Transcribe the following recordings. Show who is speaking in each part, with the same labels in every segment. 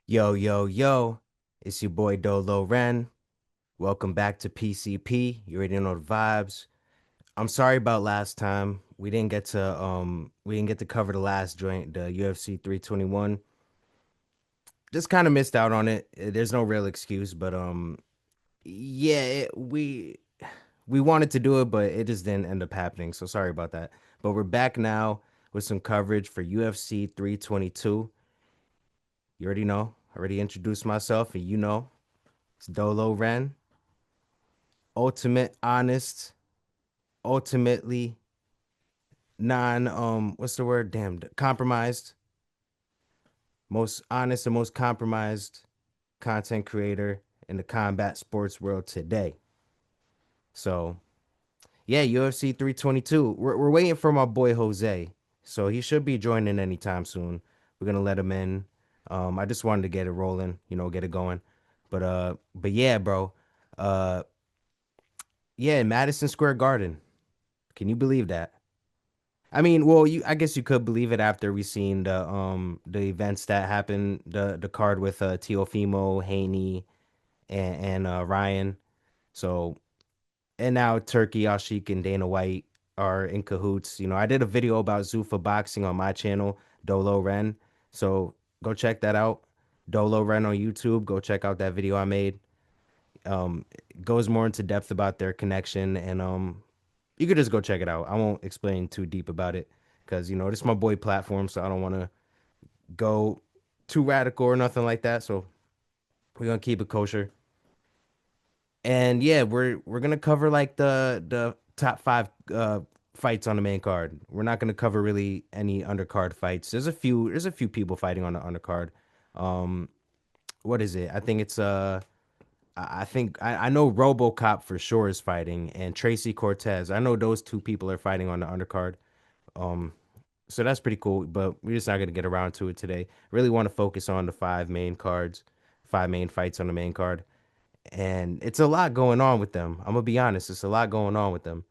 Speaker 1: Yo, yo, yo, it's your boy Dolo Ren. Welcome back to PCP. You already know the vibes. I'm sorry about last time. We didn't get to cover the last joint, the UFC 321. Just kind of missed out on it. There's no real excuse, but yeah, we wanted to do it, but it just didn't end up happening. So sorry about that. But we're back now with some coverage for UFC 322. You already know. I already introduced myself, and it's Dolo Ren. Ultimate, honest, ultimately non what's the word? Damn, compromised, most honest and most compromised content creator in the combat sports world today. So yeah, UFC 322. We're waiting for my boy Jose. So he should be joining anytime soon. We're gonna let him in. I just wanted to get it rolling, get it going. But yeah, bro. Uh yeah, Madison Square Garden. Can you believe that? I mean, well, I guess you could believe it after we seen the events that happened, the card with Teofimo, Haney, and Ryan. So and now Turkey, Ashik, and Dana White are in cahoots. I did a video about Zuffa boxing on my channel, Dolo Ren. So go check that out. Dolo Ren on YouTube. Go check out that video I made. It goes more into depth about their connection, and you could just go check it out. I won't explain too deep about it because this is my boy platform, so I don't want to go too radical or nothing like that. So we're gonna keep it kosher. And yeah, we're gonna cover like the top five fights on the main card. We're not gonna cover really any undercard fights. There's a few people fighting on the undercard. Um, what is it? I think it's I think I know RoboCop for sure is fighting, and Tracy Cortez. I know those two people are fighting on the undercard. Um, so that's pretty cool, but we're just not gonna get around to it today. Really want to focus on the five main fights on the main card, and it's a lot going on with them. I'm gonna be honest, it's a lot going on with them.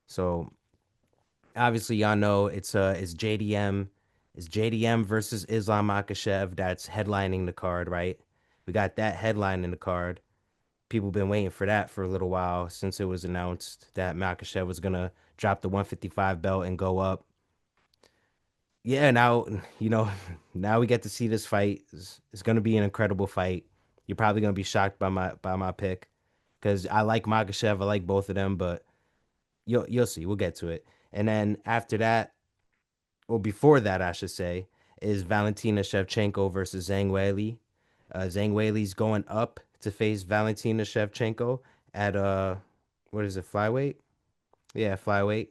Speaker 1: So obviously, y'all know it's JDM versus Islam Makhachev that's headlining the card, right? We got that headline in the card. People been waiting for that for a little while since it was announced that Makhachev was gonna drop the 155 belt and go up. Yeah, now now we get to see this fight. It's gonna be an incredible fight. You're probably gonna be shocked by my pick because I like Makhachev. I like both of them, but you'll see. We'll get to it. And then after that, or before that, I should say, is Valentina Shevchenko versus Zhang Weili. Zhang Weili's going up to face Valentina Shevchenko at what is it, flyweight? Yeah, flyweight.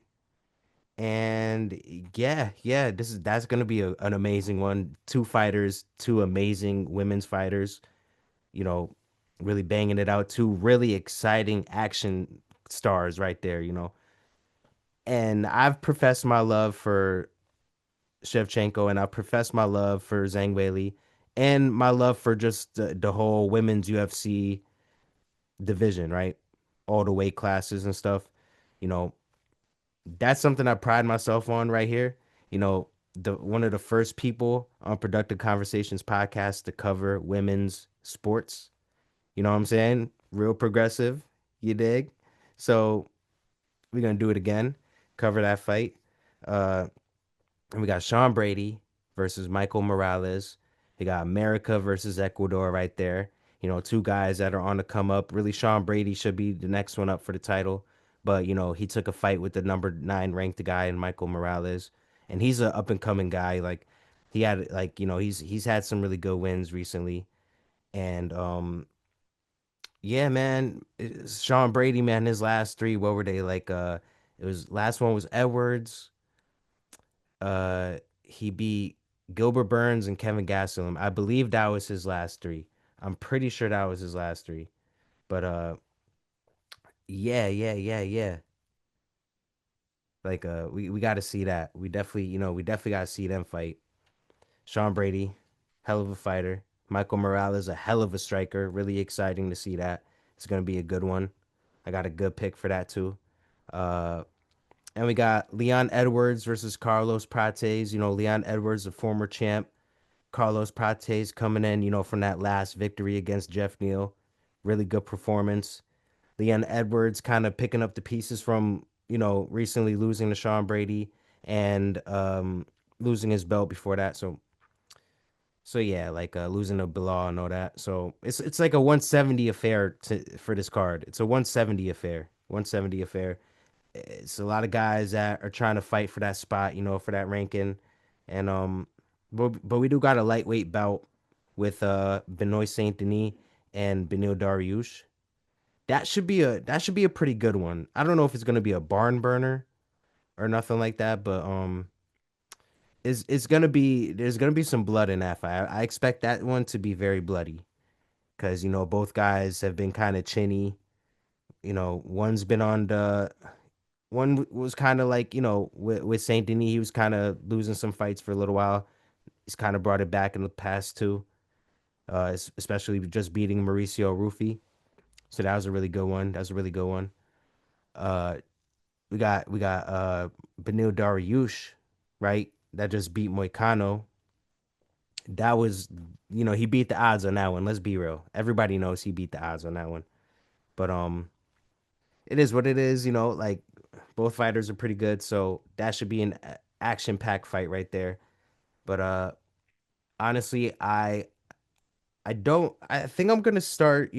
Speaker 1: And yeah, that's gonna be an amazing one. Two fighters, two amazing women's fighters, you know, really banging it out. Two really exciting action stars right there. And I've professed my love for Shevchenko, and I've professed my love for Zhang Weili, and my love for just the whole women's UFC division, right? All the weight classes and stuff. You know, that's something I pride myself on right here. The one of the first people on Productive Conversations podcast to cover women's sports. You know what I'm saying? Real progressive, you dig? So we're gonna do it again, cover that fight. Uh, and we got Sean Brady versus Michael Morales. We got America versus Ecuador right there. Two guys that are on the come up. Really, Sean Brady should be the next one up for the title. But, he took a fight with the number nine ranked guy in Michael Morales. And he's an up and coming guy. Like he had he's had some really good wins recently. And yeah, man, Sean Brady, man, his last three, what were they like? It was last one was Edwards. He beat Gilbert Burns and Kevin Gastelum. I believe that was his last three. I'm pretty sure that was his last three. But yeah. Like we got to see that. We definitely got to see them fight. Sean Brady, hell of a fighter. Michael Morales, a hell of a striker. Really exciting to see that. It's gonna be a good one. I got a good pick for that too. Uh, and we got Leon Edwards versus Carlos Prates. Leon Edwards, a former champ. Carlos Prates coming in, from that last victory against Jeff Neal. Really good performance. Leon Edwards kind of picking up the pieces from, recently losing to Sean Brady and losing his belt before that. So yeah, like losing to Bilal and all that. So it's like a 170 affair for this card. It's a 170 affair. 170 affair. It's a lot of guys that are trying to fight for that spot, for that ranking. And but we do got a lightweight bout with Benoit Saint-Denis and Benil Dariush. That should be a pretty good one. I don't know if it's gonna be a barn burner or nothing like that, but it's gonna be there's gonna be some blood in that fight. I expect that one to be very bloody because both guys have been kind of chinny. One's been on the one was kind of like with Saint Denis, he was kind of losing some fights for a little while. He's kind of brought it back in the past too, especially just beating Mauricio Rufy. So that was a really good one. That was a really good one. Uh, we got Benil Dariush, right? That just beat Moicano. That was, he beat the odds on that one. Let's be real. Everybody knows he beat the odds on that one. But it is what it is. Like both fighters are pretty good, so that should be an action-packed fight right there. But honestly, I don't. I think I'm gonna start.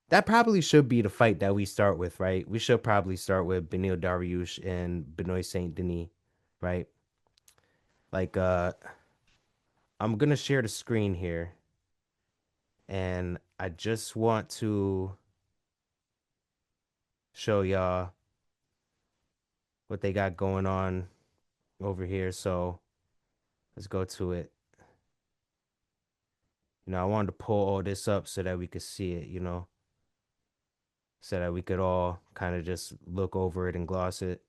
Speaker 1: That probably should be the fight that we start with, right? We should probably start with Benil Dariush and Benoit Saint Denis, right? Like I'm gonna share the screen here, and I just want to show y'all what they got going on over here. So let's go to it. I wanted to pull all this up so that we could see it, so that we could all kind of just look over it and gloss it.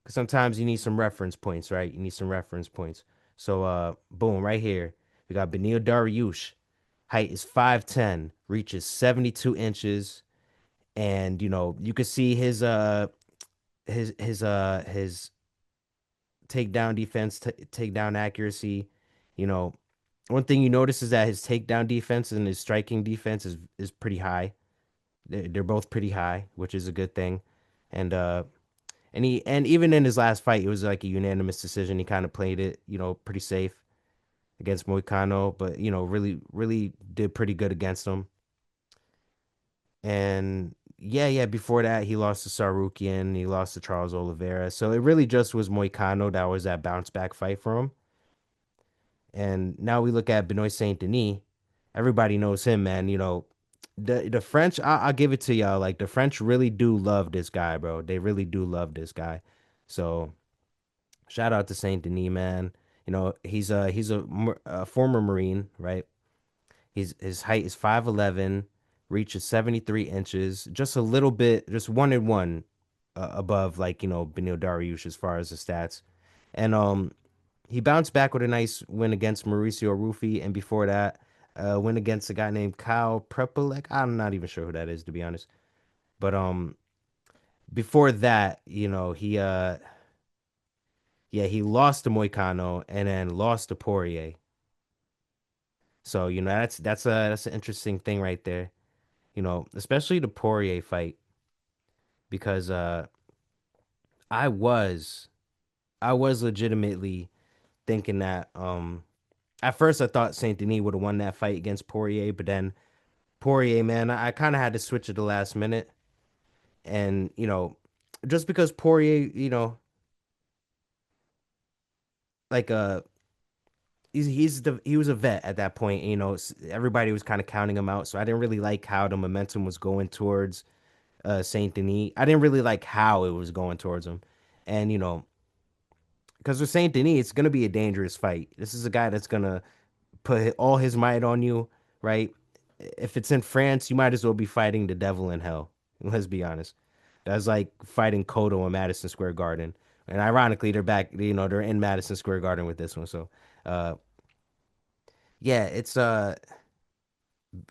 Speaker 1: Because sometimes you need some reference points, right? You need some reference points. So, boom, right here, we got Benil Dariush. Height is 5'10", reaches 72 inches, and you can see his takedown defense, takedown accuracy. You know, one thing you notice is that his takedown defense and his striking defense is pretty high. They're both pretty high, which is a good thing. And even in his last fight, it was like a unanimous decision. He kind of played it, pretty safe against Moicano, but really really did pretty good against him. And yeah, before that, he lost to Sarukian, he lost to Charles Oliveira. So it really just was Moicano that was that bounce back fight for him. And now we look at Benoit Saint Denis. Everybody knows him, man. The French. I'll give it to y'all. Like the French really do love this guy, bro. They really do love this guy. So shout out to Saint Denis, man. He's a former Marine, right? His height is 5'11", reaches 73 inches, just a little bit, just 1 and 1 above like Benil Dariush as far as the stats, and he bounced back with a nice win against Mauricio Rufy, and before that, win against a guy named Kyle Prepolek. I'm not even sure who that is to be honest, but before that, he lost to Moicano and then lost to Poirier. So that's an interesting thing right there. Especially the Poirier fight because I was I was legitimately thinking that at first I thought Saint Denis would have won that fight against Poirier, but then Poirier, man, I kind of had to switch at the last minute, and just because Poirier, like he was a vet at that point. Everybody was kind of counting him out, so I didn't really like how the momentum was going towards Saint Denis. I didn't really like how it was going towards him, and because with Saint Denis, it's gonna be a dangerous fight. This is a guy that's gonna put all his might on you, right? If it's in France, you might as well be fighting the devil in hell. Let's be honest. That's like fighting Cotto in Madison Square Garden. And ironically, they're back. They're in Madison Square Garden with this one. So, uh, yeah, it's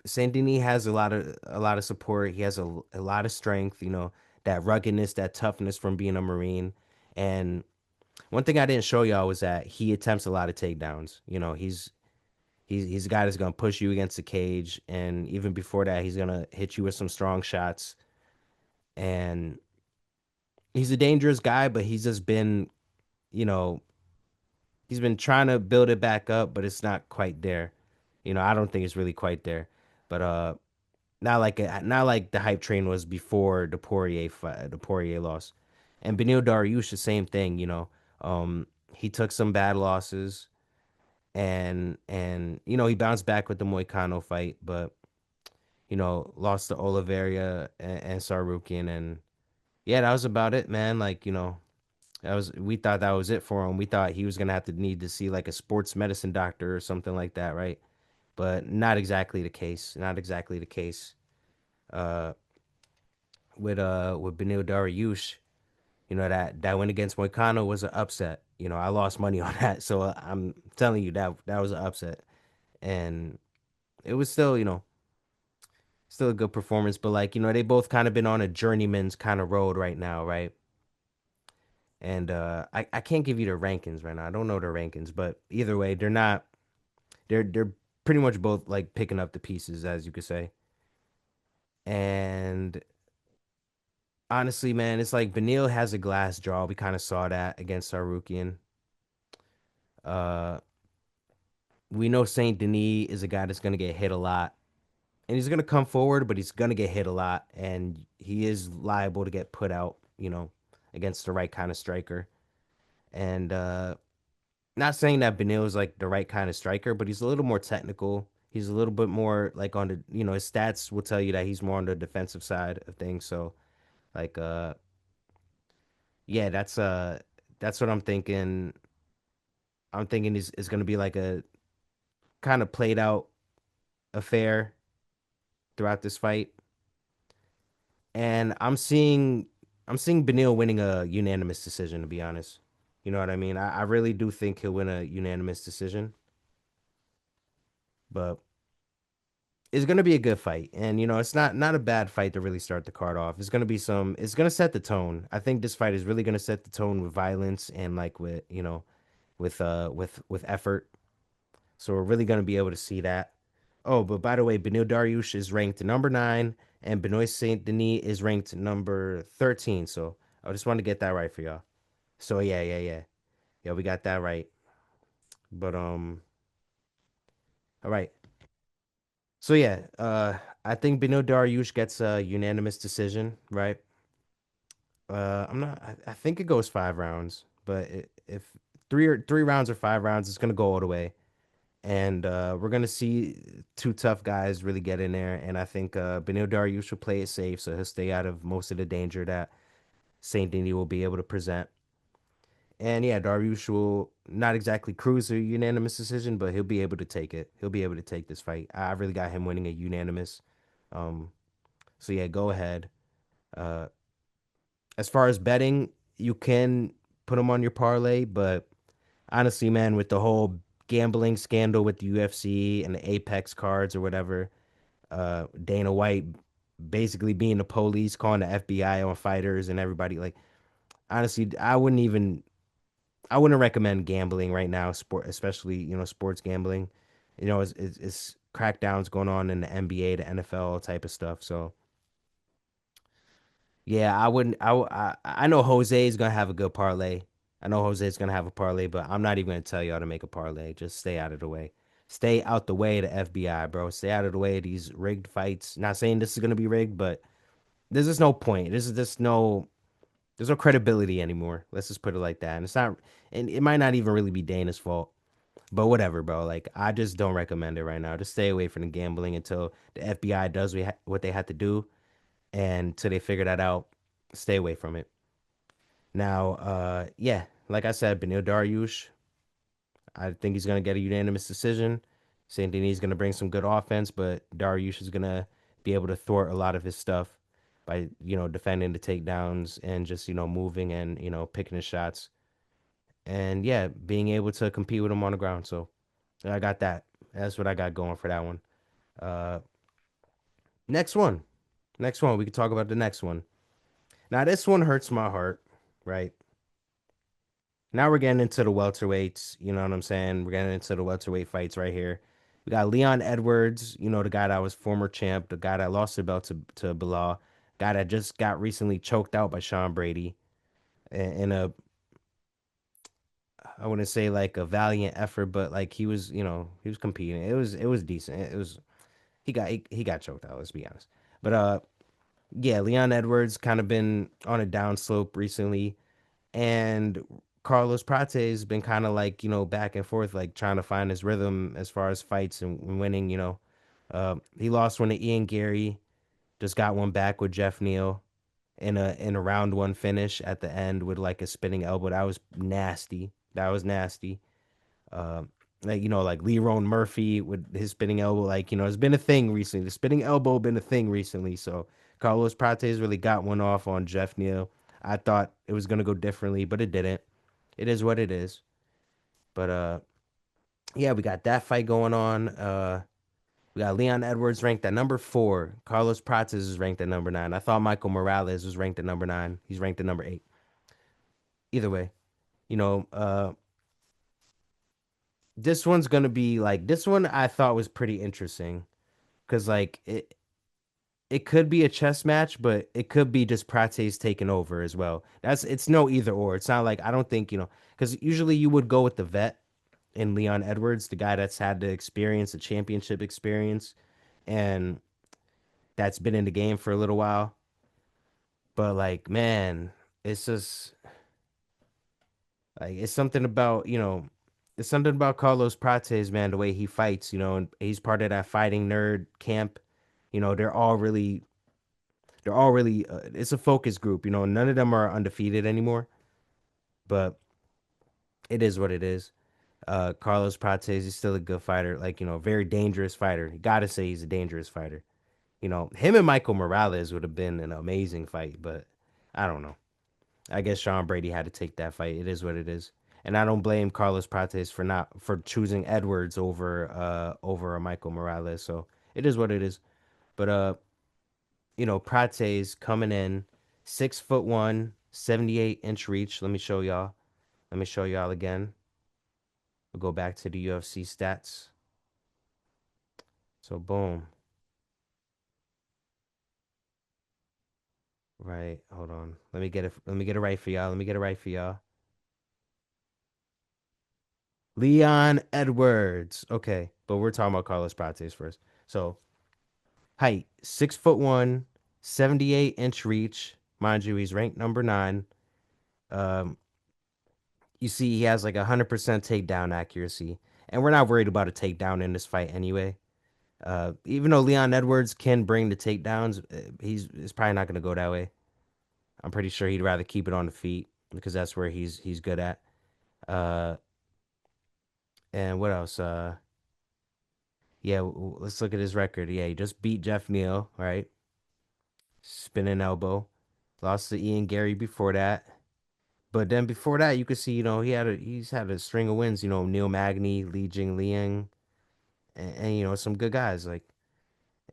Speaker 1: Saint Denis has a lot of support. He has a lot of strength. That ruggedness, that toughness from being a Marine, and One thing I didn't show y'all was that he attempts a lot of takedowns. He's a guy that's gonna push you against the cage, and even before that, he's gonna hit you with some strong shots. And he's a dangerous guy, but he's just been, you know, he's been trying to build it back up, but it's not quite there. I don't think it's really quite there. But not like the hype train was before the Poirier fight, the Poirier loss. And Beneil Dariush, the same thing. He took some bad losses, and he bounced back with the Moicano fight, but lost to Oliveira and Sarukian, and yeah, that was about it, man. Like, that was we thought that was it for him. We thought he was gonna have to need to see like a sports medicine doctor or something like that, right? But not exactly the case. Not exactly the case. Uh, with Beneil Dariush, that win against Moicano was an upset. I lost money on that, so I'm telling you that was an upset, and it was still a good performance. But like they both kind of been on a journeyman's kind of road right now, right? And I can't give you the rankings right now. I don't know the rankings, but either way, they're not. They're pretty much both like picking up the pieces, as you could say. And honestly, man, it's like Beneil has a glass jaw. We kind of saw that against Sarukian. Uh, we know Saint Denis is a guy that's gonna get hit a lot, and he's gonna come forward, but he's gonna get hit a lot, and he is liable to get put out, against the right kind of striker. And not saying that Beneil is like the right kind of striker, but he's a little more technical. He's a little bit more like on the, his stats will tell you that he's more on the defensive side of things. So like, yeah, that's what I'm thinking. I'm thinking is going to be like a kind of played out affair throughout this fight. And I'm seeing Beneil winning a unanimous decision, to be honest. You know what I mean? I really do think he'll win a unanimous decision, but it's gonna be a good fight, and it's not a bad fight to really start the card off. It's gonna set the tone. I think this fight is really gonna set the tone with violence and like with with effort. So we're really gonna be able to see that. Oh, but by the way, Beneil Dariush is ranked number 9, and Benoit Saint Denis is ranked number 13. So I just want to get that right for y'all. So yeah, yeah, yeah, yeah, we got that right. But all right. So yeah, I think Beneil Dariush gets a unanimous decision, right? I'm not. I think it goes 5 rounds, but if three rounds or 5 rounds, it's gonna go all the way, and we're gonna see two tough guys really get in there. And I think Beneil Dariush will play it safe, so he'll stay out of most of the danger that Saint Denis will be able to present. And yeah, Dariush will not exactly cruise a unanimous decision, but he'll be able to take it. He'll be able to take this fight. I really got him winning a unanimous. Um, so yeah, go ahead. Uh, as far as betting, you can put him on your parlay, but honestly, man, with the whole gambling scandal with the UFC and the Apex cards or whatever, Dana White basically being the police, calling the FBI on fighters and everybody, like honestly, I wouldn't recommend gambling right now, sport, especially sports gambling. It's crackdowns going on in the NBA, the NFL type of stuff. So yeah, I wouldn't. I know Jose is gonna have a good parlay. I know Jose is gonna have a parlay, but I'm not even gonna tell y'all to make a parlay. Just stay out of the way. Stay out the way of the FBI, bro. Stay out of the way of these rigged fights. Not saying this is gonna be rigged, but there's just no point. This is just no. There's no credibility anymore. Let's just put it like that. And it's not. And it might not even really be Dana's fault. But whatever, bro. Like I just don't recommend it right now. Just stay away from the gambling until the FBI does what they have to do, and until they figure that out, stay away from it. Now, yeah, like I said, Beneil Dariush, I think he's gonna get a unanimous decision. Saint Denis is gonna bring some good offense, but Dariush is gonna be able to thwart a lot of his stuff by defending the takedowns and just moving and picking his shots and yeah, being able to compete with him on the ground. So I got that. That's what I got going for that one. Uh, next one. Next one. We can talk about the next one. Now, this one hurts my heart, right? Now we're getting into the welterweights. You know what I'm saying? We're getting into the welterweight fights right here. We got Leon Edwards, the guy that was former champ, the guy that lost the belt to Bilal, guy that just got recently choked out by Sean Brady in a, I wouldn't say like a valiant effort, but like he was competing. It was decent. It was he got choked out. Let's be honest. But yeah, Leon Edwards kind of been on a downslope recently, and Carlos Prates has been kind of like back and forth, like trying to find his rhythm as far as fights and winning. He lost one to Ian Gary, just got one back with Jeff Neal in a round one finish at the end with like a spinning elbow. That was nasty. That was nasty. Uh, like like Lerone Murphy with his spinning elbow, like it's been a thing recently. The spinning elbow been a thing recently. So Carlos Prates really got one off on Jeff Neal. I thought it was gonna go differently, but it didn't. It is what it is. But yeah, we got that fight going on. We got Leon Edwards ranked at number 4. Carlos Prates is ranked at number 9. I thought Michael Morales was ranked at number 9. He's ranked at number 8. Either way, you know, uh, this one's gonna be like this one. I thought was pretty interesting because like it could be a chess match, but it could be just Prates taking over as well. It's no either or. It's not like I don't think because usually you would go with the vet in Leon Edwards, the guy that's had the experience, the championship experience, and that's been in the game for a little while. But like, man, it's just like it's something about Carlos Prates, man, the way he fights, and he's part of that fighting nerd camp. They're all really it's a focus group. None of them are undefeated anymore, but it is what it is. Carlos Prates is still a good fighter, like, very dangerous fighter. You gotta say he's a dangerous fighter. Him and Michael Morales would have been an amazing fight, but I don't know. I guess Sean Brady had to take that fight. It is what it is. And I don't blame Carlos Prates for choosing Edwards over a Michael Morales. So it is what it is. But Prates coming in 6'1", 78-inch reach. Let me show y'all. Let me show y'all again. We'll go back to the UFC stats. So boom. Right. Hold on. Let me get it right for y'all. Let me get it right for y'all. Leon Edwards. Okay, but we're talking about Carlos Prates first. So height 6'1", 78-inch reach. Mind you, he's ranked number 9. Um, you see, he has like 100% takedown accuracy, and we're not worried about a takedown in this fight anyway. Even though Leon Edwards can bring the takedowns, it's probably not going to go that way. I'm pretty sure he'd rather keep it on the feet because that's where he's good at. Uh, and what else? Yeah, let's look at his record. Yeah, he just beat Jeff Neal, right? Spinning elbow. Lost to Ian Gary before that. But then before that, you could see, he's had a string of wins, Neil Magny, Li Jing Liang, and some good guys. Like,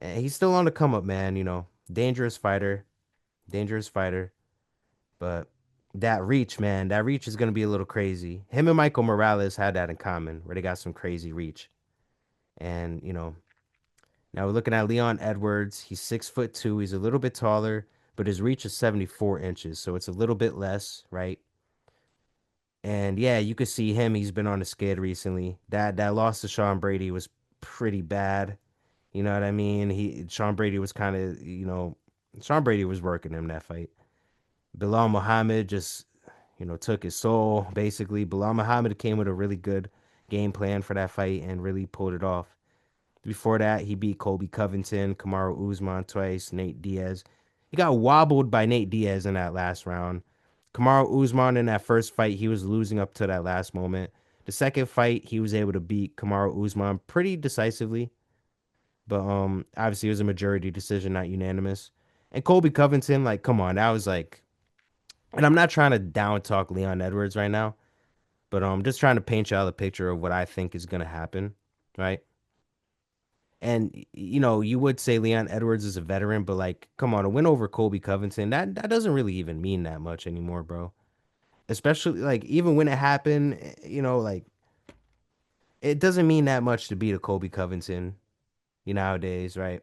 Speaker 1: and he's still on the come up, man, dangerous fighter, dangerous fighter. But that reach, man, that reach is gonna be a little crazy. Him and Michael Morales had that in common, where they got some crazy reach. And, now we're looking at Leon Edwards. He's 6'2". He's a little bit taller, but his reach is 74 inches, so it's a little bit less, right? And yeah, you could see him. He's been on a skid recently. That loss to Sean Brady was pretty bad. You know what I mean? Sean Brady was kind of, Sean Brady was working him that fight. Bilal Muhammad just, took his soul basically. Bilal Muhammad came with a really good game plan for that fight and really pulled it off. Before that, he beat Colby Covington, Kamaru Usman twice, Nate Diaz. He got wobbled by Nate Diaz in that last round. Kamaru Usman in that first fight, he was losing up to that last moment. The second fight, he was able to beat Kamaru Usman pretty decisively, but obviously it was a majority decision, not unanimous. And Colby Covington, like, come on, that was like, and I'm not trying to down talk Leon Edwards right now, but just trying to paint y'all a picture of what I think is gonna happen, right? And you would say Leon Edwards is a veteran, but like, come on, a win over Colby Covington, that doesn't really even mean that much anymore, bro. especially like even when it happened, like it doesn't mean that much to beat a Kobe Covington, nowadays, right?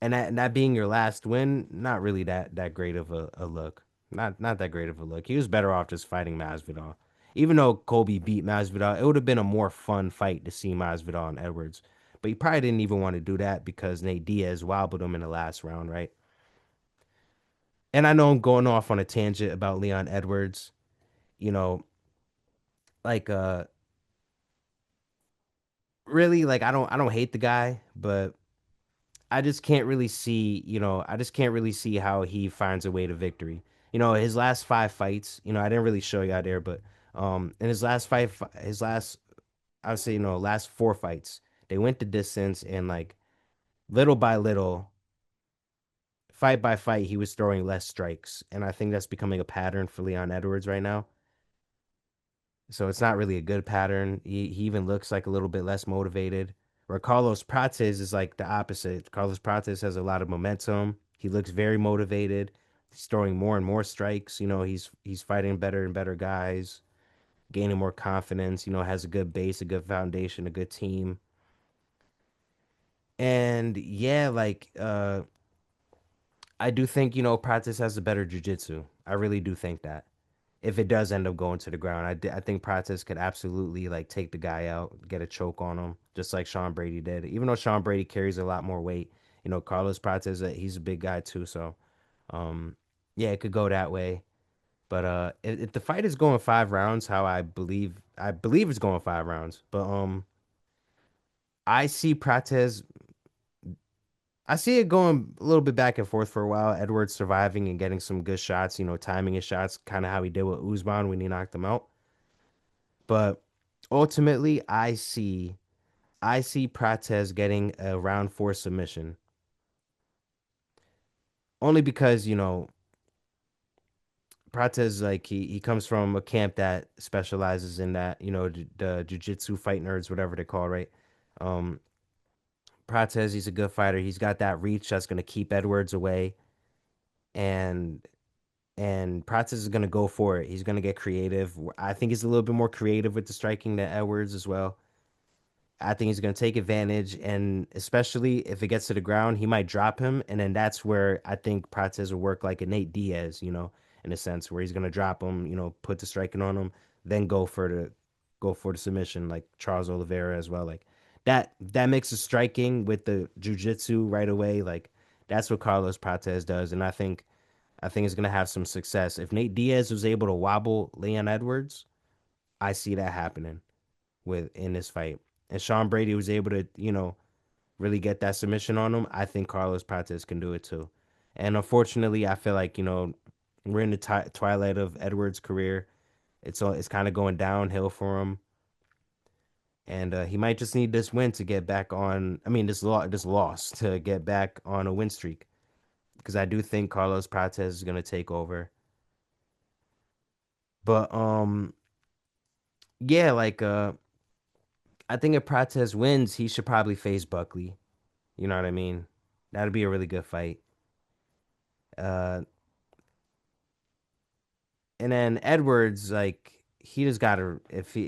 Speaker 1: And that being your last win, not really that great of a look. Not that great of a look. He was better off just fighting Masvidal. Even though Kobe beat Masvidal, it would have been a more fun fight to see Masvidal and Edwards. But he probably didn't even want to do that because Nate Diaz wobbled him in the last round, right? And I know I'm going off on a tangent about Leon Edwards. You know, like really, like I don't hate the guy, but I just can't really see how he finds a way to victory. His last five fights, I didn't really show you out there, but in his last, I would say, last four fights, they went the distance and like little by little, fight by fight, he was throwing less strikes. And I think that's becoming a pattern for Leon Edwards right now. So it's not really a good pattern. He even looks like a little bit less motivated. Where Carlos Prates is like the opposite. Carlos Prates has a lot of momentum. He looks very motivated. He's throwing more and more strikes. He's fighting better and better guys, gaining more confidence. Has a good base, a good foundation, a good team. And yeah, like I do think Prates has a better jiu-jitsu. I really do think that. If it does end up going to the ground. I think Prates could absolutely like take the guy out, get a choke on him, just like Sean Brady did. Even though Sean Brady carries a lot more weight, Carlos Prates, he's a big guy too. So, um, yeah, it could go that way. But if the fight is going 5 rounds, how I believe it's going 5 rounds. But I see Prates. I see it going a little bit back and forth for a while. Edwards surviving and getting some good shots, timing his shots, kind of how he did with Usman when he knocked him out. But ultimately, I see Prates getting a round four submission. Only because, Prates like he comes from a camp that specializes in that, the jiu-jitsu fight nerds, whatever they call, right? Um Prates, he's a good fighter. He's got that reach that's gonna keep Edwards away. And Prates is gonna go for it. He's gonna get creative. I think he's a little bit more creative with the striking than Edwards as well. I think he's going to take advantage, and especially if it gets to the ground, he might drop him, and then that's where I think Prates will work like a Nate Diaz, in a sense where he's going to drop him, put the striking on him, then go for the submission, like Charles Oliveira as well, like that mix of striking with the jujitsu right away, like that's what Carlos Prates does, and I think he's going to have some success. If Nate Diaz was able to wobble Leon Edwards, I see that happening in this fight. And Sean Brady was able to, really get that submission on him. I think Carlos Prates can do it too. And unfortunately, I feel like, we're in the twilight of Edwards' career. It's kind of going downhill for him. And he might just need this win to get back on. I mean, this loss to get back on a win streak. Because I do think Carlos Prates is gonna take over. But yeah, like I think if Prates wins, he should probably face Buckley. You know what I mean? That'd be a really good fight. Uh, and then Edwards, like he just gotta if he,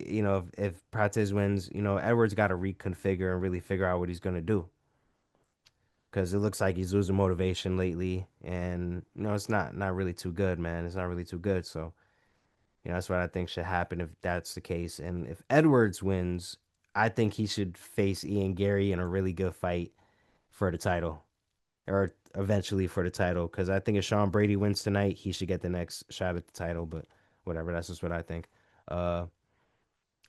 Speaker 1: if Prates wins, Edwards gotta reconfigure and really figure out what he's gonna do because it looks like he's losing motivation lately, and it's not really too good, man. It's not really too good. So that's what I think should happen if that's the case. And if Edwards wins, I think he should face Ian Gary in a really good fight for the title. Or eventually for the title. Because I think if Sean Brady wins tonight, he should get the next shot at the title. But whatever, that's just what I think. Uh,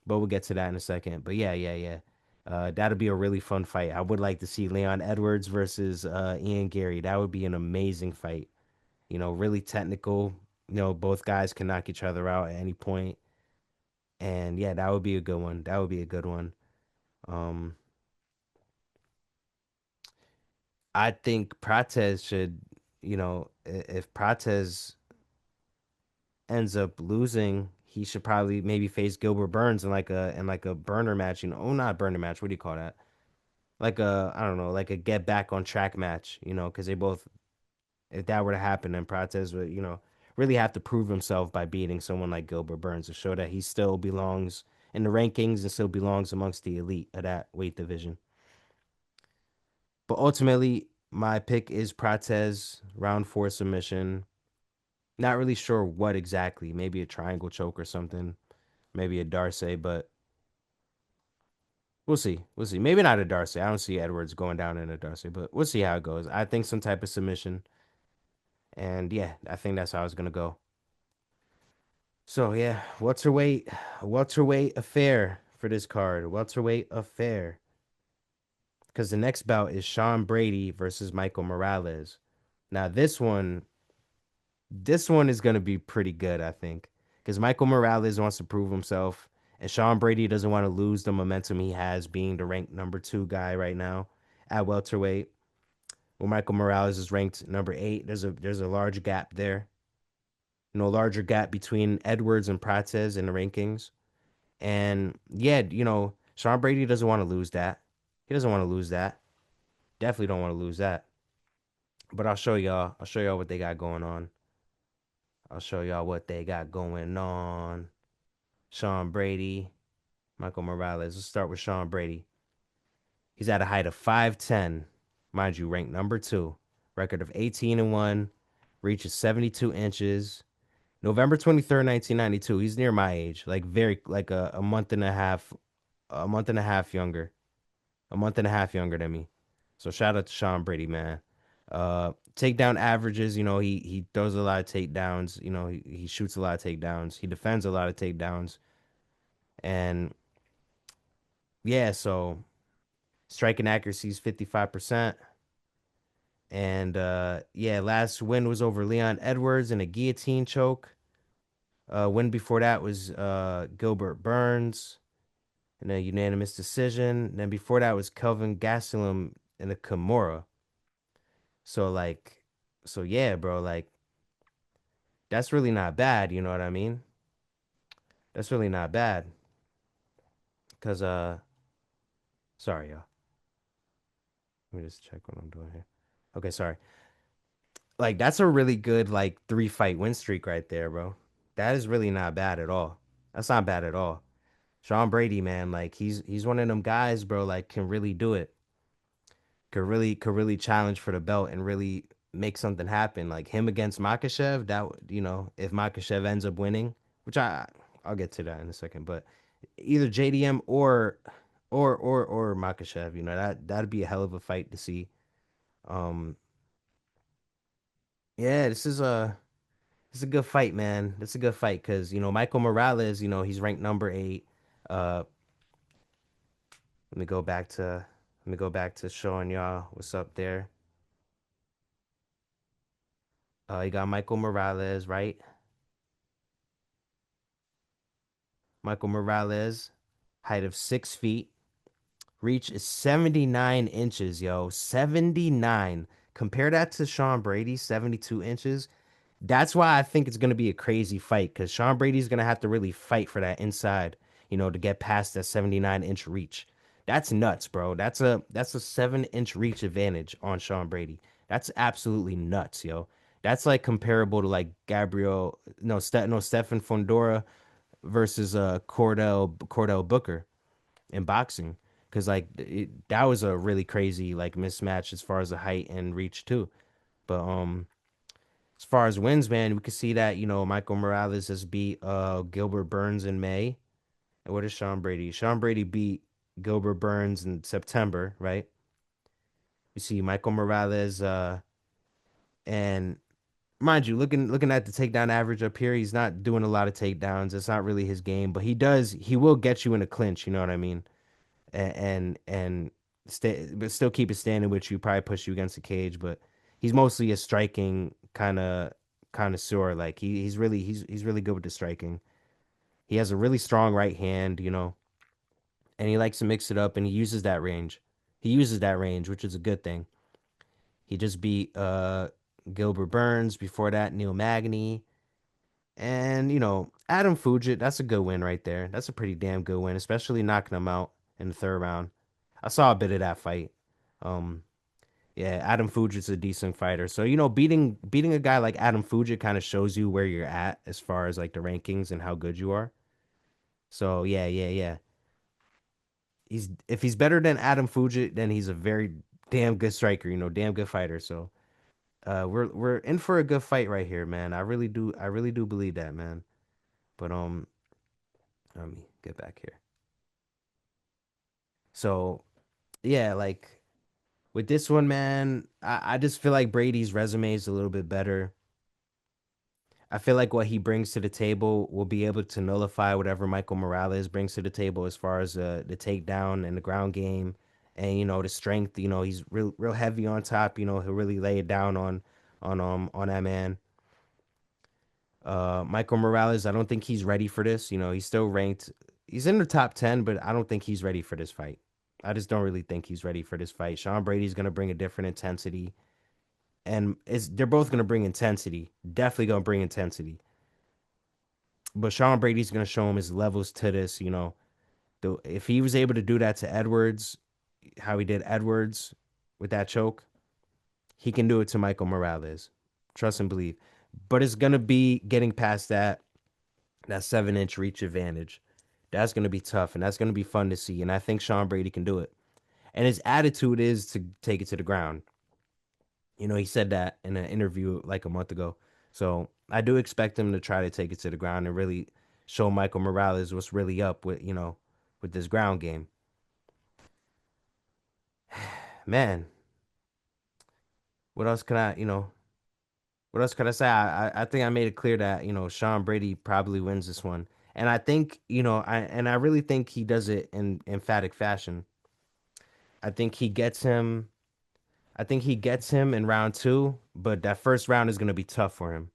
Speaker 1: but we'll get to that in a second. But yeah, yeah, yeah. That'll be a really fun fight. I would like to see Leon Edwards versus Ian Gary. That would be an amazing fight. Really technical. Both guys can knock each other out at any point. And yeah, that would be a good one. That would be a good one. Um, I think Prates should, if Prates ends up losing, he should probably maybe face Gilbert Burns in like a burner match. Oh, not burner match. What do you call that? Like a I don't know, like a get back on track match. Because they both, if that were to happen, then Prates would, really have to prove himself by beating someone like Gilbert Burns to show that he still belongs in the rankings and still belongs amongst the elite of that weight division. But ultimately, my pick is Prates, round four submission. Not really sure what exactly. Maybe a triangle choke or something. Maybe a Darce, but we'll see. We'll see. Maybe not a Darce. I don't see Edwards going down in a Darce, but we'll see how it goes. I think some type of submission. And yeah, I think that's how it's gonna go. So yeah, welterweight affair for this card. Welterweight affair. Because the next bout is Sean Brady versus Michael Morales. Now this one is gonna be pretty good, I think. Because Michael Morales wants to prove himself, and Sean Brady doesn't want to lose the momentum he has being the ranked number two guy right now at welterweight. Where Michael Morales is ranked number eight. There's a large gap there. Larger gap between Edwards and Prates in the rankings. And yeah, Sean Brady doesn't want to lose that. He doesn't want to lose that. Definitely don't want to lose that. But I'll show y'all. I'll show y'all what they got going on. I'll show y'all what they got going on. Sean Brady, Michael Morales. Let's start with Sean Brady. He's at a height of 5'10, mind you, ranked number two. Record of 18-1, reaches 72 inches. November 23rd, 1992. He's near my age, like very like a month and a half younger. A month and a half younger than me. So shout out to Sean Brady, man. Takedown averages, he throws a lot of takedowns, he shoots a lot of takedowns, he defends a lot of takedowns. And yeah, so striking accuracy is 55%. And yeah, last win was over Leon Edwards in a guillotine choke. Win before that was Gilbert Burns in a unanimous decision. Then before that was Kelvin Gastelum in a Kimura. So like, so yeah, bro, like that's really not bad, you know what I mean? That's really not bad. Cause sorry, y'all. Let me just check what I'm doing here. Okay, sorry. Like that's a really good like 3-fight win streak right there, bro. That is really not bad at all. That's not bad at all. Sean Brady, man, like he's one of them guys, bro, like can really do it. Could really challenge for the belt and really make something happen. Like him against Makhachev, if Makhachev ends up winning, which I'll get to that in a second, but either JDM or Makhachev, that'd be a hell of a fight to see. Um yeah, this is a good fight, man. This is a good fight because Michael Morales, he's ranked number eight. Uh let me go back to showing y'all what's up there. You got Michael Morales, right? Michael Morales, height of 6 feet. Reach is 79 inches, yo. 79. Compare that to Sean Brady's 72 inches. That's why I think it's going to be a crazy fight because Sean Brady's going to have to really fight for that inside, to get past that 79-inch reach. That's nuts, bro. That's a 7-inch reach advantage on Sean Brady. That's absolutely nuts, yo. That's like comparable to like Gabriel, no, Stefan Fondora versus Cordell Booker in boxing because that was a really crazy like mismatch as far as the height and reach too. But as far as wins, man, we could see that Michael Morales has beat Gilbert Burns in May. And what is Sean Brady? Sean Brady beat Gilbert Burns in September, right? You see Michael Morales and mind you, looking at the takedown average up here, he's not doing a lot of takedowns. It's not really his game, but he will get you in a clinch, you know what I mean? And stay, but still keep it standing with you, probably push you against the cage, but he's mostly a striking connoisseur. Like he's really good with the striking. He has a really strong right hand, and he likes to mix it up and he uses that range. He uses that range, which is a good thing. He just beat Gilbert Burns, before that Neil Magny, and Adam Fujit. That's a good win right there. That's a pretty damn good win, especially knocking him out in the third round. I saw a bit of that fight. Um Yeah, Adam Fuji's a decent fighter. So, beating a guy like Adam Fuji kind of shows you where you're at as far as like the rankings and how good you are. So, yeah, yeah, yeah. He's if he's better than Adam Fuji, then he's a very damn good striker, damn good fighter. So, we're in for a good fight right here, man. I really do believe that, man. But let me get back here. So, yeah, like with this one, man, I just feel like Brady's resume is a little bit better. I feel like what he brings to the table will be able to nullify whatever Michael Morales brings to the table as far as the takedown and the ground game and the strength. He's real heavy on top. He'll really lay it down on that man. Michael Morales, I don't think he's ready for this. He's still ranked. He's in the top 10, but I don't think he's ready for this fight. I just don't really think he's ready for this fight. Sean Brady's gonna bring a different intensity, and they're both gonna bring intensity. Definitely gonna bring intensity. But Sean Brady's gonna show him his levels to this. If he was able to do that to Edwards, how he did Edwards with that choke, he can do it to Michael Morales. Trust and believe. But it's gonna be getting past that 7-inch reach advantage. That's gonna be tough, and that's gonna be fun to see. And I think Sean Brady can do it. And his attitude is to take it to the ground. He said that in an interview like a month ago. So I do expect him to try to take it to the ground and really show Michael Morales what's really up with this ground game. Man, what else can what else could I say? I think I made it clear that, Sean Brady probably wins this one. And I think, I really think he does it in emphatic fashion. I think he gets him I think he gets him in round two, but that first round is gonna be tough for him.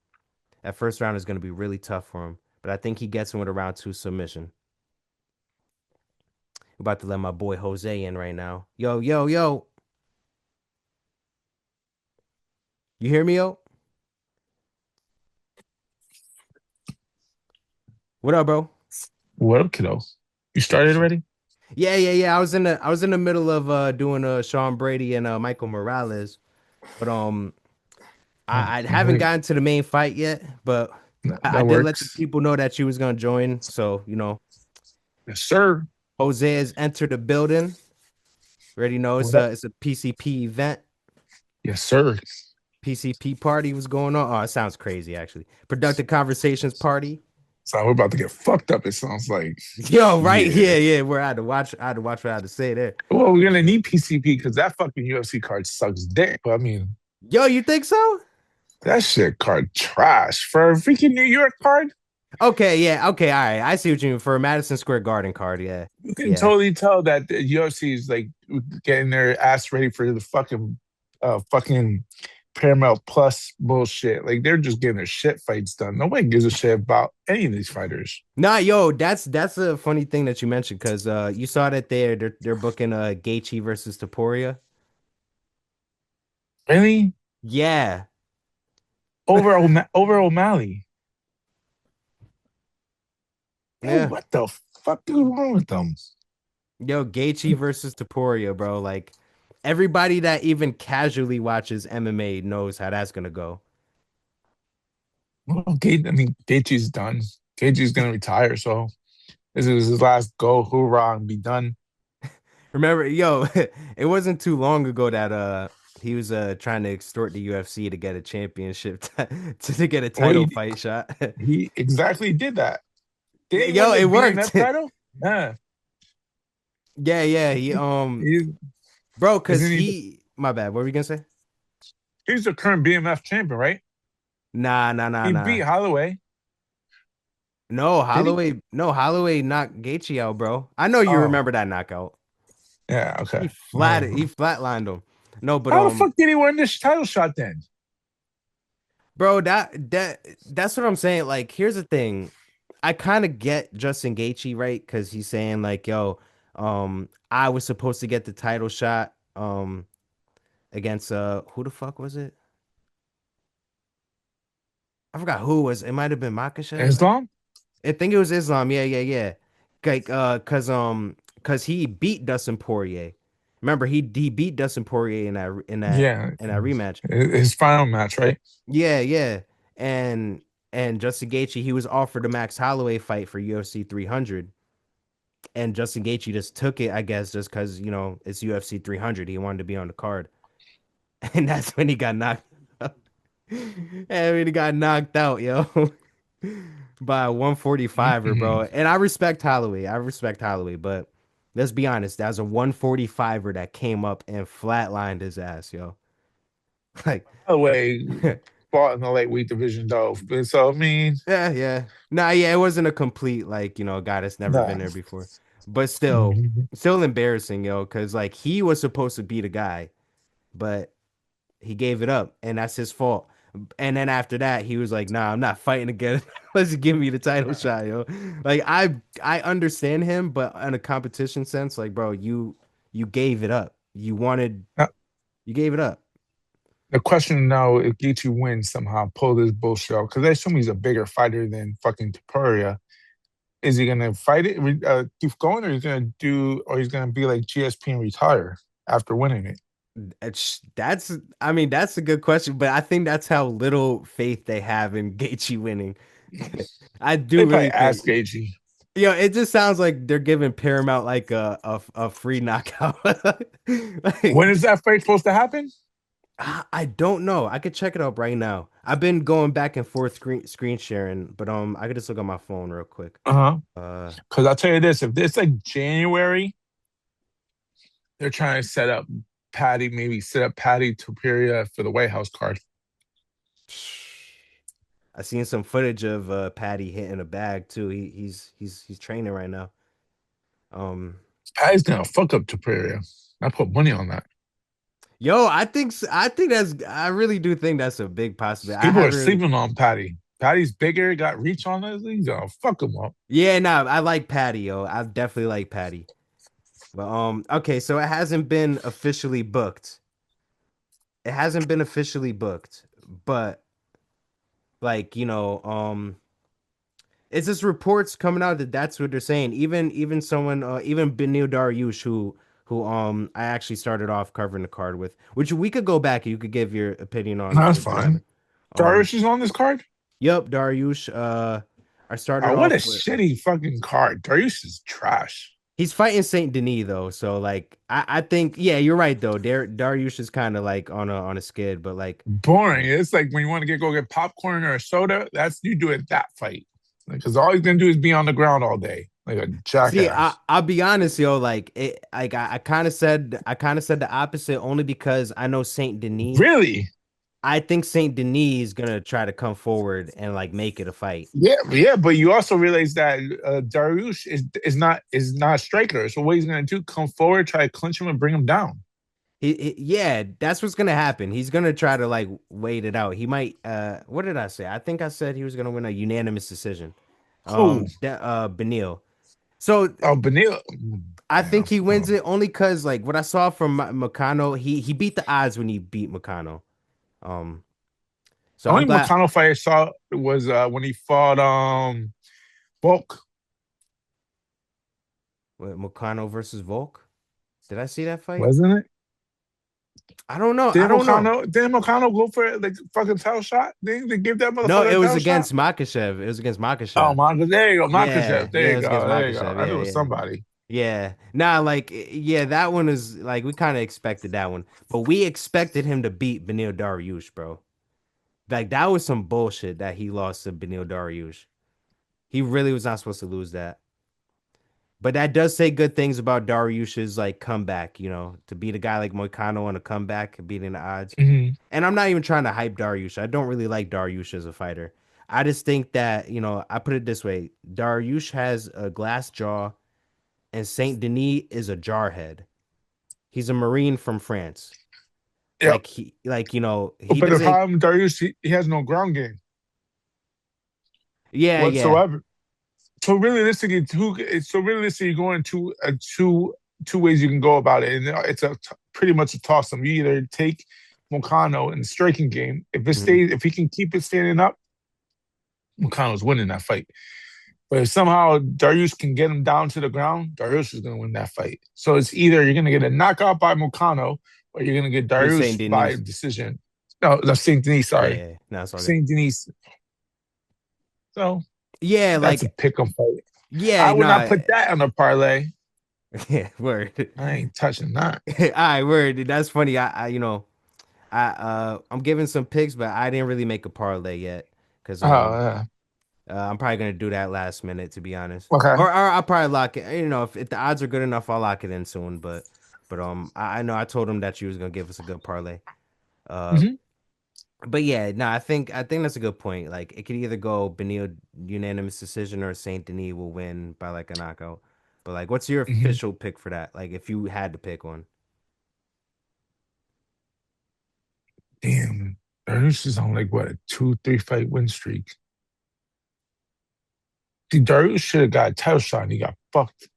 Speaker 1: That first round is going to be really tough for him. But I think he gets him with a round two submission. We're about to let my boy Jose in right now. Yo, yo, yo. You hear me, yo? What up, bro?
Speaker 2: What up, kiddo? You started already?
Speaker 1: Yeah, yeah, yeah. I was in the middle of doing Sean Brady and Michael Morales, but I haven't
Speaker 2: Wait,
Speaker 1: gotten to the main fight yet. But I
Speaker 2: that
Speaker 1: did let the
Speaker 2: works.
Speaker 1: people know that you was gonna join. So
Speaker 2: Yes, sir.
Speaker 1: Jose has entered the building. Already know it's
Speaker 2: What
Speaker 1: a
Speaker 2: up?
Speaker 1: it's a PCP event.
Speaker 2: Yes, sir.
Speaker 1: PCP party was going on. Oh, it sounds crazy, actually. Productive Conversations party.
Speaker 2: So we're about to get fucked up. It sounds like,
Speaker 1: Yo, right?
Speaker 2: yeah.
Speaker 1: Yeah, yeah. Where I had to watch what I had to say there.
Speaker 2: Well, we're gonna need PCP because that fucking UFC card sucks dick. I mean,
Speaker 1: Yo, you think so?
Speaker 2: that shit card trash for a freaking New York card.
Speaker 1: Okay, yeah, okay, all right. I see what you mean for a Madison Square Garden card. Yeah,
Speaker 2: You can
Speaker 1: yeah.
Speaker 2: totally tell that the UFC is like getting their ass ready for the fucking Paramount Plus bullshit. Like they're just getting their shit fights done. Nobody gives a shit about any of these fighters.
Speaker 1: Nah, yo, that's a funny thing that you mentioned because you saw that they're booking Gaethje versus Topuria.
Speaker 2: Really?
Speaker 1: Yeah,
Speaker 2: Over O'Malley. Yo,
Speaker 1: yeah.
Speaker 2: what the fuck is wrong with them?
Speaker 1: Yo, Gaethje versus Topuria, bro. Like everybody that even casually watches MMA knows how that's gonna go.
Speaker 2: Well, I mean, Gaethje's done. Gaethje's gonna retire, so this is his last go. Hoorah and be done.
Speaker 1: Remember, yo, it wasn't too long ago that he was trying to extort the UFC to get a championship to get a
Speaker 2: Well,
Speaker 1: title fight shot.
Speaker 2: he exactly did that. Did
Speaker 1: Yeah,
Speaker 2: he
Speaker 1: yo,
Speaker 2: win the
Speaker 1: it worked.
Speaker 2: BMF title? Yeah.
Speaker 1: Yeah, yeah, he
Speaker 2: He's,
Speaker 1: bro, cause
Speaker 2: isn't he?
Speaker 1: my bad. What were you gonna say?
Speaker 2: He's the current BMF champion, right?
Speaker 1: Nah, nah, nah,
Speaker 2: He
Speaker 1: nah.
Speaker 2: beat Holloway.
Speaker 1: No,
Speaker 2: Did he?
Speaker 1: Holloway knocked Gaethje out, bro. I know you
Speaker 2: Oh,
Speaker 1: remember that knockout.
Speaker 2: yeah. Okay.
Speaker 1: He
Speaker 2: Whatever.
Speaker 1: flatlined him. No, but
Speaker 2: How the fuck did he win this title shot then?
Speaker 1: bro, that's what I'm saying. Like, here's the thing. I kind of get Justin Gaethje, right? Because he's saying like, "Yo, I was supposed to get the title shot, against who the fuck was it? I forgot who it was. It might have been Makhachev.
Speaker 2: Islam?
Speaker 1: I think it was Islam. Yeah, yeah, yeah. Like, cause he beat Dustin Poirier. Remember, he beat Dustin Poirier in
Speaker 2: Yeah,
Speaker 1: that rematch.
Speaker 2: his final match, right?
Speaker 1: Yeah, yeah. And Justin Gaethje, he was offered a Max Holloway fight for UFC 300, and Justin Gaethje just took it, I guess, just because it's UFC 300. He wanted to be on the card, and that's when he got knocked. And when he got knocked out, yo, by a 145er, bro.
Speaker 2: Mm-mm.
Speaker 1: And I respect Holloway. But let's be honest, that was a 145er that came up and flatlined his ass, yo. Like,
Speaker 2: By the way,
Speaker 1: yeah,
Speaker 2: fought in the lightweight division though. So I mean,
Speaker 1: yeah. Nah, yeah, it wasn't a complete guy that's never been
Speaker 2: nah.
Speaker 1: there before. But still,
Speaker 2: Mhm.
Speaker 1: still embarrassing, yo, because like he was supposed to be the guy, but he gave it up, and that's his fault. And then after that, he was like, "Nah, I'm not fighting again. Let's give me the title shot, yo." Like I understand him, but in a competition sense, like, bro, you gave it up.
Speaker 2: Now,
Speaker 1: You gave it up.
Speaker 2: the question now, if Gaethje wins somehow, pull this bullshit out, because I assume he's a bigger fighter than fucking Topuria. Is he gonna fight it, keep going, or he's gonna be like GSP and retire after winning it?
Speaker 1: I mean, that's a good question, but I think that's how little faith they have in Gaethje winning. I
Speaker 2: They
Speaker 1: do
Speaker 2: probably
Speaker 1: really think.
Speaker 2: ask Gaethje.
Speaker 1: It just sounds like they're giving Paramount like a free knockout.
Speaker 2: When
Speaker 1: Like,
Speaker 2: is that fight supposed to happen?
Speaker 1: I don't know. I could check it up right now. I've been going back and forth screen sharing, but I could just look on my phone real quick.
Speaker 2: Uh-huh.
Speaker 1: Uh,
Speaker 2: Because I'll tell you this, if it's like January, they're trying to maybe set up Patty Topuria for the White House card.
Speaker 1: I seen some footage of Patty hitting a bag too. He's training right now. Um,
Speaker 2: Patty's gonna fuck up Topuria. I put money on that.
Speaker 1: I think I really do think that's a big possibility. I
Speaker 2: People are
Speaker 1: haven't really.
Speaker 2: sleeping on Patty. Patty's bigger, got reach on us. He's gonna fuck him up.
Speaker 1: Yeah, nah, I like Patty, yo. I definitely like Patty. But okay, so it hasn't been officially booked. It hasn't been officially booked, but like, it's just reports coming out that that's what they're saying. Even someone even Benil Dariush who I actually started off covering the card with, which we could go back and you could give your opinion on
Speaker 2: That's
Speaker 1: what's gonna happen.
Speaker 2: fine.
Speaker 1: Um
Speaker 2: Dariush is on this card.
Speaker 1: yep, Dariush I started
Speaker 2: Oh, what a
Speaker 1: off with.
Speaker 2: shitty fucking card. Dariush is trash.
Speaker 1: He's fighting St-Denis though, so like I think yeah, you're right though. Dariush is kind of like on a skid, but like
Speaker 2: Boring. It's like when you want to go get popcorn or a soda, that's you do it that fight. Because all he's gonna do is be on the ground all day, like a
Speaker 1: see,
Speaker 2: jackass.
Speaker 1: I'll be honest, yo, like I kind of said the opposite only because I know St-Denis.
Speaker 2: Really?
Speaker 1: I think St-Denis is gonna try to come forward and like make it a fight.
Speaker 2: Yeah, yeah, but you also realize that Dariush is not a striker. So what he's gonna do? Come forward, try to clinch him, and bring him down.
Speaker 1: Yeah, that's what's gonna happen. He's gonna try to like wait it out. He might what did I say? I think I said he was gonna win a unanimous decision.
Speaker 2: Who?
Speaker 1: Benil. So
Speaker 2: Oh, Benil.
Speaker 1: I
Speaker 2: Yeah.
Speaker 1: think he
Speaker 2: Oh.
Speaker 1: wins it only because like what I saw from Makano, he beat the odds when he beat Makano. Um, so
Speaker 2: The
Speaker 1: I'm
Speaker 2: only
Speaker 1: glad.
Speaker 2: McConnell fight I saw was when he fought Volk,
Speaker 1: Wait, Makano versus Volk. Did I see that fight?
Speaker 2: wasn't it?
Speaker 1: I don't know. I
Speaker 2: Didn't
Speaker 1: don't know.
Speaker 2: McConnell go for it like fucking title shot? Didn't they give that
Speaker 1: No,
Speaker 2: motherfucker
Speaker 1: it
Speaker 2: a
Speaker 1: was
Speaker 2: title shot?
Speaker 1: against Makhachev. It was against
Speaker 2: Oh,
Speaker 1: Makhachev.
Speaker 2: Marcus, there you go,
Speaker 1: Yeah,
Speaker 2: Makhachev. There
Speaker 1: yeah, it
Speaker 2: you
Speaker 1: was against
Speaker 2: go, there you go.
Speaker 1: Makhachev.
Speaker 2: I knew it
Speaker 1: Yeah,
Speaker 2: was
Speaker 1: yeah,
Speaker 2: somebody.
Speaker 1: yeah. Nah, like yeah, that one is like we kind of expected that one, but we expected him to beat Benil Dariush, bro. Like that was some bullshit that he lost to Benil Dariush. He really was not supposed to lose that. But that does say good things about Dariush's like comeback, to beat a guy like Moicano on a comeback, beating the odds.
Speaker 2: Mhm.
Speaker 1: And I'm not even trying to hype Dariush. I don't really like Dariush as a fighter. I just think that, I put it this way. Dariush has a glass jaw and Saint Denis is a jarhead. He's a Marine from France.
Speaker 2: Yep.
Speaker 1: He
Speaker 2: But the
Speaker 1: doesn't.
Speaker 2: problem, Darius, he has no ground game
Speaker 1: Yeah, yeah.
Speaker 2: whatsoever. So realistically, you're going two ways you can go about it, and it's pretty much a toss up. You either take Moncano in the striking game.
Speaker 1: Mhm.
Speaker 2: If he can keep it standing up, Moncano's winning that fight. But if somehow Dariush can get him down to the ground, Dariush is going to win that fight. So it's either you're going to get a knockout by Mukano or you're going to get
Speaker 1: You're saying
Speaker 2: Dariush by
Speaker 1: Denise.
Speaker 2: decision. No, that's St-Denis,
Speaker 1: Yeah,
Speaker 2: sorry.
Speaker 1: yeah. No, it's all good.
Speaker 2: St-Denis. So
Speaker 1: Yeah,
Speaker 2: that's a
Speaker 1: like
Speaker 2: pick 'em fight.
Speaker 1: yeah,
Speaker 2: I would not
Speaker 1: nah.
Speaker 2: put that on a parlay.
Speaker 1: Yeah, word.
Speaker 2: I ain't touching that.
Speaker 1: All right, word. That's funny. I'm giving some picks, but I didn't really make a parlay yet because
Speaker 2: Oh, yeah.
Speaker 1: I'm probably gonna do that last minute to be honest,
Speaker 2: Okay.
Speaker 1: or I'll probably lock it. If the odds are good enough, I'll lock it in soon. But I know I told him that you was gonna give us a good parlay. Uh,
Speaker 2: Hmm.
Speaker 1: but yeah, no, I think that's a good point. Like it could either go Benil unanimous decision or Saint Denis will win by like a knockout. But like, what's your
Speaker 2: Hmm.
Speaker 1: official pick for that? Like, if you had to pick one.
Speaker 2: Damn. Dariush is on like what, a 2, 3 fight win streak. Dude, Dariush should have got a title shot and he got fucked.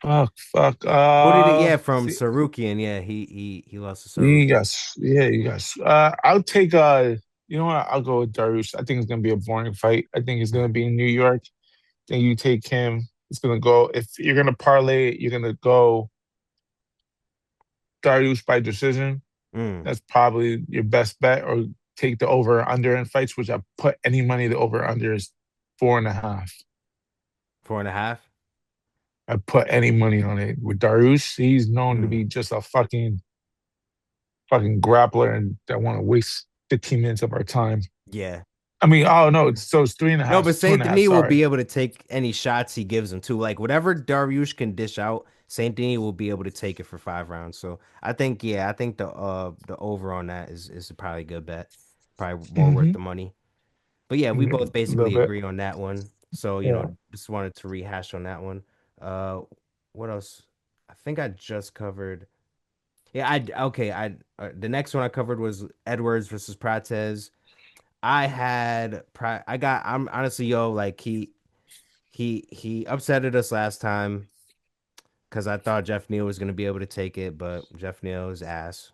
Speaker 2: Fuck, fuck.
Speaker 1: Who did it? Yeah, from
Speaker 2: See,
Speaker 1: Sarukian. Yeah, he lost to
Speaker 2: you
Speaker 1: Sarukian.
Speaker 2: got, yeah, you got. I'll take. You know what? I'll go with Dariush. I think it's gonna be a boring fight. I think it's gonna be in New York. Then you take him. It's gonna go. If you're gonna parlay it, you're gonna go Dariush by decision.
Speaker 1: Mm,
Speaker 2: That's probably your best bet. Or take the over or under in fights, which I put any money. The over under is 4.5.
Speaker 1: 4.5.
Speaker 2: I put any money on it with Dariush. He's known to
Speaker 1: Mm,
Speaker 2: be just a fucking grappler and that want to waste 15 minutes of our time.
Speaker 1: yeah.
Speaker 2: I mean, oh no, it's three and a
Speaker 1: No,
Speaker 2: half,
Speaker 1: but
Speaker 2: it's two and
Speaker 1: Saint
Speaker 2: a half.
Speaker 1: Denis will
Speaker 2: Sorry.
Speaker 1: be able to take any shots he gives him too. Like whatever Dariush can dish out, Saint Denis will be able to take it for 5 rounds. So I think the over on that is probably a good bet. Probably more worth
Speaker 2: Mm-hmm.
Speaker 1: the money. But yeah, we
Speaker 2: A
Speaker 1: both
Speaker 2: little
Speaker 1: basically
Speaker 2: bit.
Speaker 1: agree on that one. So,
Speaker 2: Yeah.
Speaker 1: just wanted to rehash on that one. Uh, what else? I think I just covered. Yeah, I okay. The next one I covered was Edwards versus Prates. I'm honestly, like he upsetted us last time because I thought Jeff Neal was gonna be able to take it, but Jeff Neal's ass.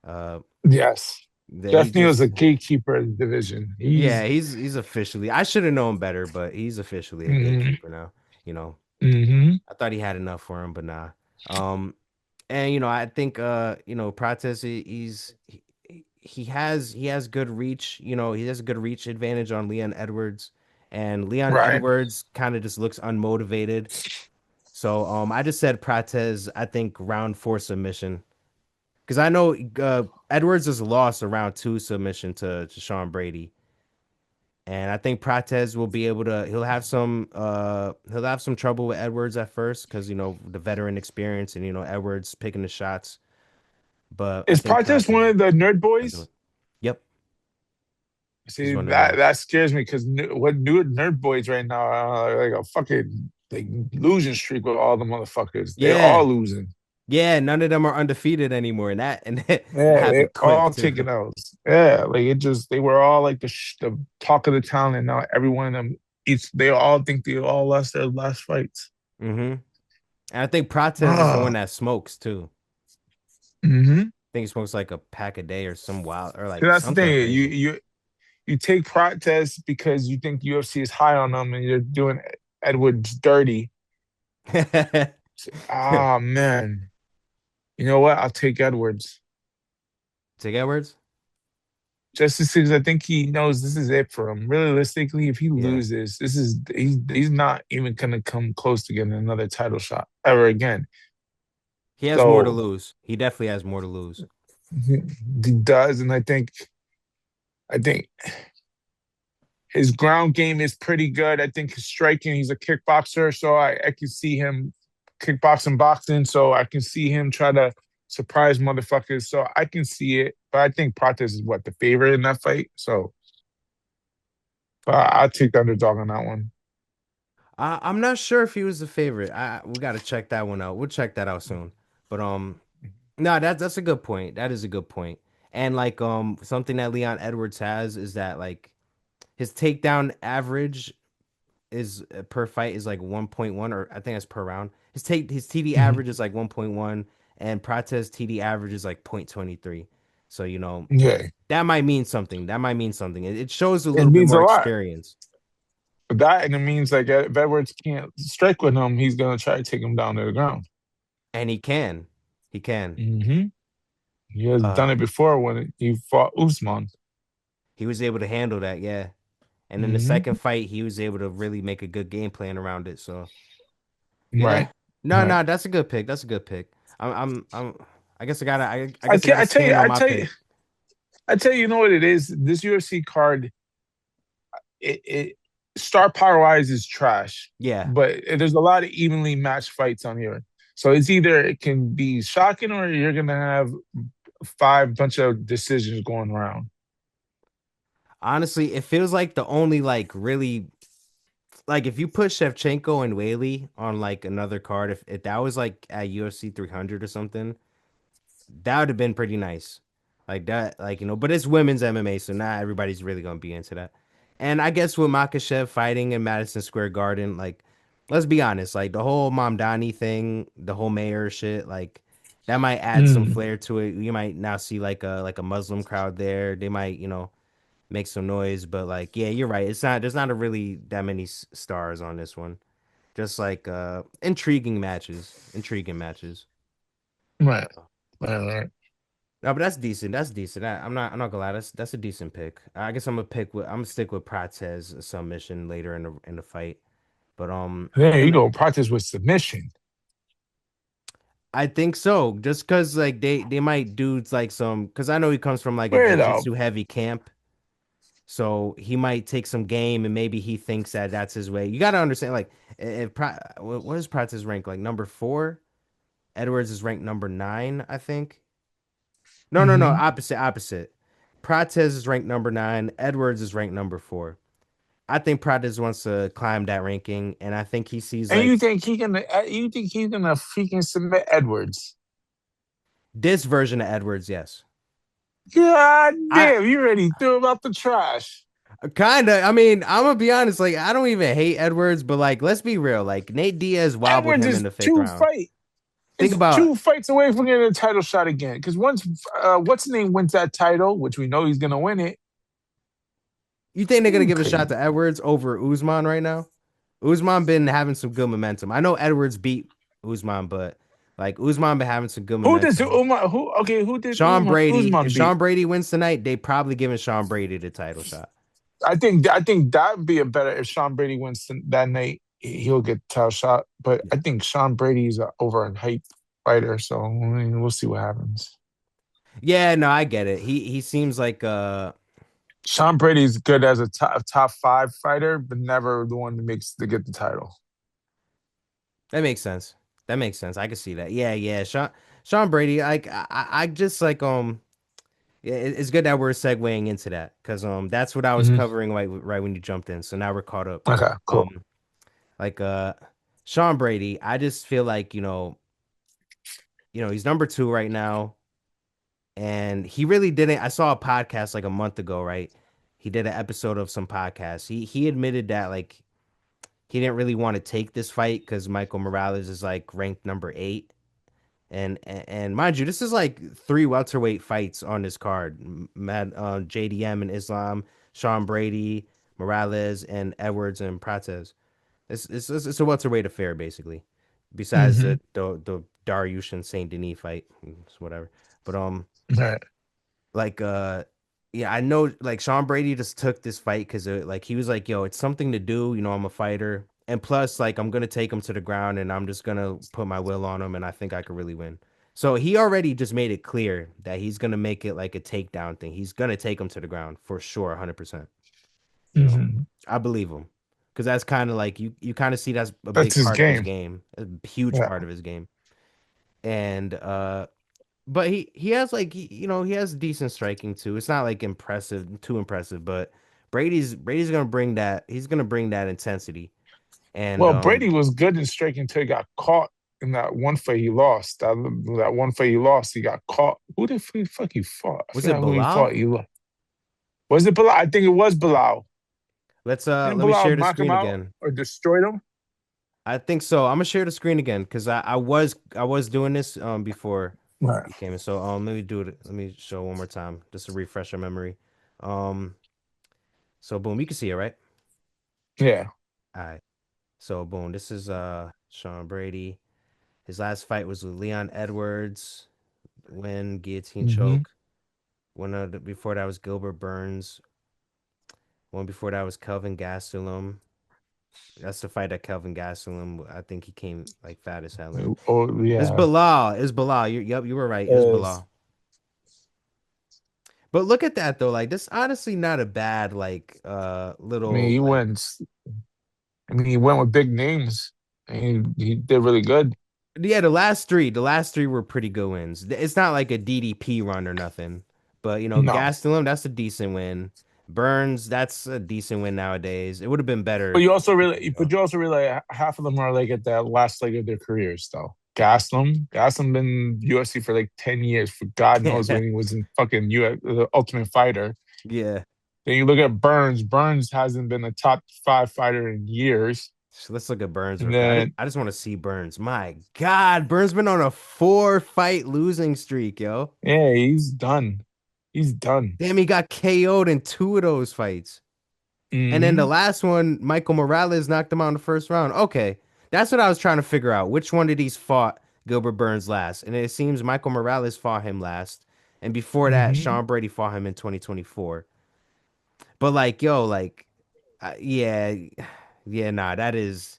Speaker 1: Uh,
Speaker 2: Yes.
Speaker 1: he
Speaker 2: Jeff Neal's
Speaker 1: just
Speaker 2: a gatekeeper of the division.
Speaker 1: Yeah,
Speaker 2: He's
Speaker 1: he's officially. I should have known better, but he's officially a
Speaker 2: mm-hmm.
Speaker 1: gatekeeper now. You know,
Speaker 2: Mm-hmm.
Speaker 1: I thought he had enough for him, but nah. Um, and I think Prates he has good reach. He has a good reach advantage on Leon Edwards, and Leon
Speaker 2: Right.
Speaker 1: Edwards kind of just looks unmotivated. So I just said Prates. I think round 4 submission because I know Edwards has lost a round 2 submission to Sean Brady. And I think Prates will be able to he'll have some trouble with Edwards at first because the veteran experience and Edwards picking the shots. But I
Speaker 2: Is
Speaker 1: think
Speaker 2: Prates
Speaker 1: Prates
Speaker 2: one of the nerd
Speaker 1: will do it.
Speaker 2: boys?
Speaker 1: Yep, he's
Speaker 2: See,
Speaker 1: one of the
Speaker 2: that
Speaker 1: nerds.
Speaker 2: that scares me because what new nerd boys right now are like a fucking like losing streak with all the motherfuckers. They
Speaker 1: Yeah.
Speaker 2: all losing.
Speaker 1: Yeah, none of them are undefeated anymore. And that
Speaker 2: Yeah, they
Speaker 1: happened quick
Speaker 2: all
Speaker 1: too.
Speaker 2: taking L's. Yeah, like it just they were all like the talk of the town, and now every one of them, they all think they all lost their last fights.
Speaker 1: And I think Prates is the one
Speaker 2: Ah,
Speaker 1: that smokes too.
Speaker 2: mm-hmm.
Speaker 1: I think he smokes like a pack a day or some wild or like
Speaker 2: That's the
Speaker 1: something
Speaker 2: thing. You
Speaker 1: crazy.
Speaker 2: you you take Prates because you think UFC is high on them, and you're doing Edwards dirty. Ah man, you know what? I'll take Edwards.
Speaker 1: Take Edwards?
Speaker 2: Just because I think he knows this is it for him. Realistically, if he
Speaker 1: Yeah.
Speaker 2: loses, he's not even gonna come close to getting another title shot ever again.
Speaker 1: He has more to
Speaker 2: So
Speaker 1: lose. He definitely has more to lose.
Speaker 2: he does, and I think his ground game is pretty good. I think his striking, he's a kickboxer, so I can see him kickboxing, boxing, so I can see him try to surprise motherfuckers. So I can see it, but I think Prates is what the favorite in that fight. So I'll take the underdog on that one.
Speaker 1: I'm not sure if he was the favorite. We got to check that one out. We'll check that out soon. But no, that's a good point. That is a good point. And like something that Leon Edwards has is that like his takedown average is per fight is like 1.1 or I think that's per round. His TD
Speaker 2: Mhm.
Speaker 1: average is like 1.1 and Prates TD average is like 0.23. So
Speaker 2: Yeah,
Speaker 1: that might mean something. That might mean something. It shows a
Speaker 2: it
Speaker 1: little bit
Speaker 2: means a
Speaker 1: more
Speaker 2: lot.
Speaker 1: experience.
Speaker 2: That and it means like if Edwards can't strike with him, he's gonna try to take him down to the ground.
Speaker 1: And he can.
Speaker 2: Hmm. He has done
Speaker 1: Uh,
Speaker 2: it before when he fought Usman.
Speaker 1: he was able to handle that, yeah. And in the second
Speaker 2: Hmm.
Speaker 1: fight, he was able to really make a good game plan around it. So yeah,
Speaker 2: Right,
Speaker 1: no,
Speaker 2: right.
Speaker 1: no, that's a good pick. That's a good pick. I'm. I guess I
Speaker 2: I
Speaker 1: guess I
Speaker 2: can
Speaker 1: gotta
Speaker 2: I tell you,
Speaker 1: stand on my pick.
Speaker 2: you know what it is. This UFC card, it star power wise is trash,
Speaker 1: Yeah,
Speaker 2: but there's a lot of evenly matched fights on here. So it's either it can be shocking or you're gonna have five bunch of decisions going around.
Speaker 1: honestly, it feels like the only like really like if you put Shevchenko and Weili on like another card, if that was like at UFC 300 or something, that would have been pretty nice. Like that, like but it's women's MMA, so not everybody's really gonna be into that. And I guess with Makhachev fighting in Madison Square Garden, like let's be honest, like the whole Mamdani thing, the whole mayor shit, like that might add some
Speaker 2: Mm,
Speaker 1: flair to it. You might now see like a Muslim crowd there. They might make some noise, but like yeah, you're right. It's not there's not a really that many stars on this one. Just like intriguing matches.
Speaker 2: right, right.
Speaker 1: No, but that's decent. That's decent. I'm not gonna lie. That's a decent pick. I guess I'm gonna stick with Prates submission later in the fight. But
Speaker 2: There you
Speaker 1: and
Speaker 2: go. Practice with submission.
Speaker 1: I think so. Just cause like they might do like some cause I know he comes from like a
Speaker 2: Where though?
Speaker 1: jujitsu heavy camp. So he might take some game and maybe he thinks that that's his way. You gotta understand like what is Prates rank like number 4? Edwards is ranked number 9, I think. No, no, no.
Speaker 2: Hmm.
Speaker 1: Opposite. Prates is ranked number 9. Edwards is ranked number 4. I think Prates wants to climb that ranking, and I think he sees
Speaker 2: And
Speaker 1: like
Speaker 2: you think he's gonna freaking submit Edwards?
Speaker 1: this version of Edwards. Yes,
Speaker 2: God
Speaker 1: I
Speaker 2: damn, you ready to throw him out the trash.
Speaker 1: kind of. I mean, I'm gonna be honest. Like, I don't even hate Edwards, but like, let's be real. Like, Nate Diaz wobbled
Speaker 2: Edwards
Speaker 1: him in
Speaker 2: is
Speaker 1: the fifth round. Think about.
Speaker 2: two fights away from getting a title shot again. Because once what's his name wins that title, which we know he's gonna win it,
Speaker 1: You think they're gonna
Speaker 2: you
Speaker 1: give a shot
Speaker 2: could
Speaker 1: to Edwards over Usman right now? Usman been having some good momentum. I know Edwards beat Usman, but like Usman been having some good
Speaker 2: who does
Speaker 1: momentum.
Speaker 2: Umar who did Usman
Speaker 1: If
Speaker 2: beat?
Speaker 1: Sean Brady wins tonight, they probably giving Sean Brady the title shot.
Speaker 2: I think that'd be a better if Sean Brady wins that night. He'll get the title shot, but I think Sean Brady's a over and hyped fighter, so I mean, we'll see what happens.
Speaker 1: Yeah, no, I get it. He seems like
Speaker 2: Sean Brady's good as a top five fighter, but never the one that makes to get the title.
Speaker 1: that makes sense. That makes sense. I can see that. Yeah, yeah. Sean Brady, like I just like yeah, it's good that we're segueing into that because that's what I was
Speaker 2: Hmm.
Speaker 1: covering right when you jumped in. So now we're caught up.
Speaker 2: Okay, cool.
Speaker 1: Um like Sean Brady, I just feel like, he's number 2 right now. And he really didn't. I saw a podcast like a month ago, right? He did an episode of some podcast. He admitted that like he didn't really want to take this fight because Michael Morales is like ranked number 8. And mind you, this is like 3 welterweight fights on this card. JDM and Islam, Sean Brady, Morales, and Edwards and Prates. It's a welterweight affair basically. Besides
Speaker 2: Hmm.
Speaker 1: the Dariush and St-Denis fight, it's whatever. But
Speaker 2: Right.
Speaker 1: like yeah, I know like Sean Brady just took this fight because like he was like, yo, it's something to do, I'm a fighter. And plus, like I'm gonna take him to the ground and I'm just gonna put my will on him and I think I could really win. So he already just made it clear that he's gonna make it like a takedown thing. He's gonna take him to the ground for sure, 100%. You know,
Speaker 2: Hmm.
Speaker 1: I believe him. Because that's kind of like you kind of see that's a
Speaker 2: That's
Speaker 1: big
Speaker 2: his
Speaker 1: part of his
Speaker 2: game.
Speaker 1: game, a huge
Speaker 2: Yeah.
Speaker 1: part of his game. And but he has like he has decent striking too. It's not like too impressive, but Brady's gonna bring that. He's gonna bring that intensity. And
Speaker 2: Well, Brady was good in striking until he got caught in that one fight he lost. That one fight he lost, he got caught. Who the fuck he fought? I
Speaker 1: was it
Speaker 2: forgot who he fought.
Speaker 1: Bilal?
Speaker 2: He was it Bilal? I think it was Bilal.
Speaker 1: Let's
Speaker 2: Didn't
Speaker 1: let me
Speaker 2: Bilal
Speaker 1: share the
Speaker 2: knock him
Speaker 1: screen
Speaker 2: out
Speaker 1: again.
Speaker 2: or destroyed him?
Speaker 1: I think so. I'm gonna share the screen again because I was doing this before
Speaker 2: Right.
Speaker 1: you came in. So let me do it. Let me show one more time just to refresh our memory. Um so boom, you can see it, right?
Speaker 2: Yeah.
Speaker 1: All right. So boom, this is Sean Brady. His last fight was with Leon Edwards. Win, guillotine
Speaker 2: Hmm.
Speaker 1: choke. Before that was Gilbert Burns. One before that was Kelvin Gastelum. That's the fight that Kelvin Gastelum. I think he came like fat as hell in.
Speaker 2: Oh
Speaker 1: It's
Speaker 2: yeah.
Speaker 1: Bilal. It's Bilal. Yep, you were right. It was
Speaker 2: Is
Speaker 1: Bilal. But look at that though. Like this, honestly, not a bad
Speaker 2: I mean,
Speaker 1: little like.
Speaker 2: he went with big names, and he did really good.
Speaker 1: Yeah, the last three were pretty good wins. It's not like a DDP run or nothing, but
Speaker 2: No,
Speaker 1: Gastelum, that's a decent win. Burns, that's a decent win nowadays. It would have been
Speaker 2: but
Speaker 1: better
Speaker 2: you
Speaker 1: a
Speaker 2: also
Speaker 1: few years
Speaker 2: really,
Speaker 1: ago.
Speaker 2: half of them are like at that last leg of their careers, though. Gaslam been UFC for like 10 years. For God knows
Speaker 1: Yeah,
Speaker 2: when he was in fucking the Ultimate Fighter.
Speaker 1: yeah.
Speaker 2: Then you look at Burns. Burns hasn't been a top 5 fighter in years.
Speaker 1: So let's look at Burns
Speaker 2: And
Speaker 1: real quick.
Speaker 2: then,
Speaker 1: I just want to see Burns. My God, Burns been on a 4 fight losing streak, yo.
Speaker 2: yeah, he's done. He's done.
Speaker 1: Damn, he got KO'd in two of those fights. And then the
Speaker 2: Hmm.
Speaker 1: last one, Michael Morales knocked him out in the first round. Okay, that's what I was trying to figure out. Which one of these fought Gilbert Burns last? And it seems Michael Morales fought him last. And before that,
Speaker 2: Hmm.
Speaker 1: Sean Brady fought him in 2024. But like, yo, like, yeah, yeah, nah, that is,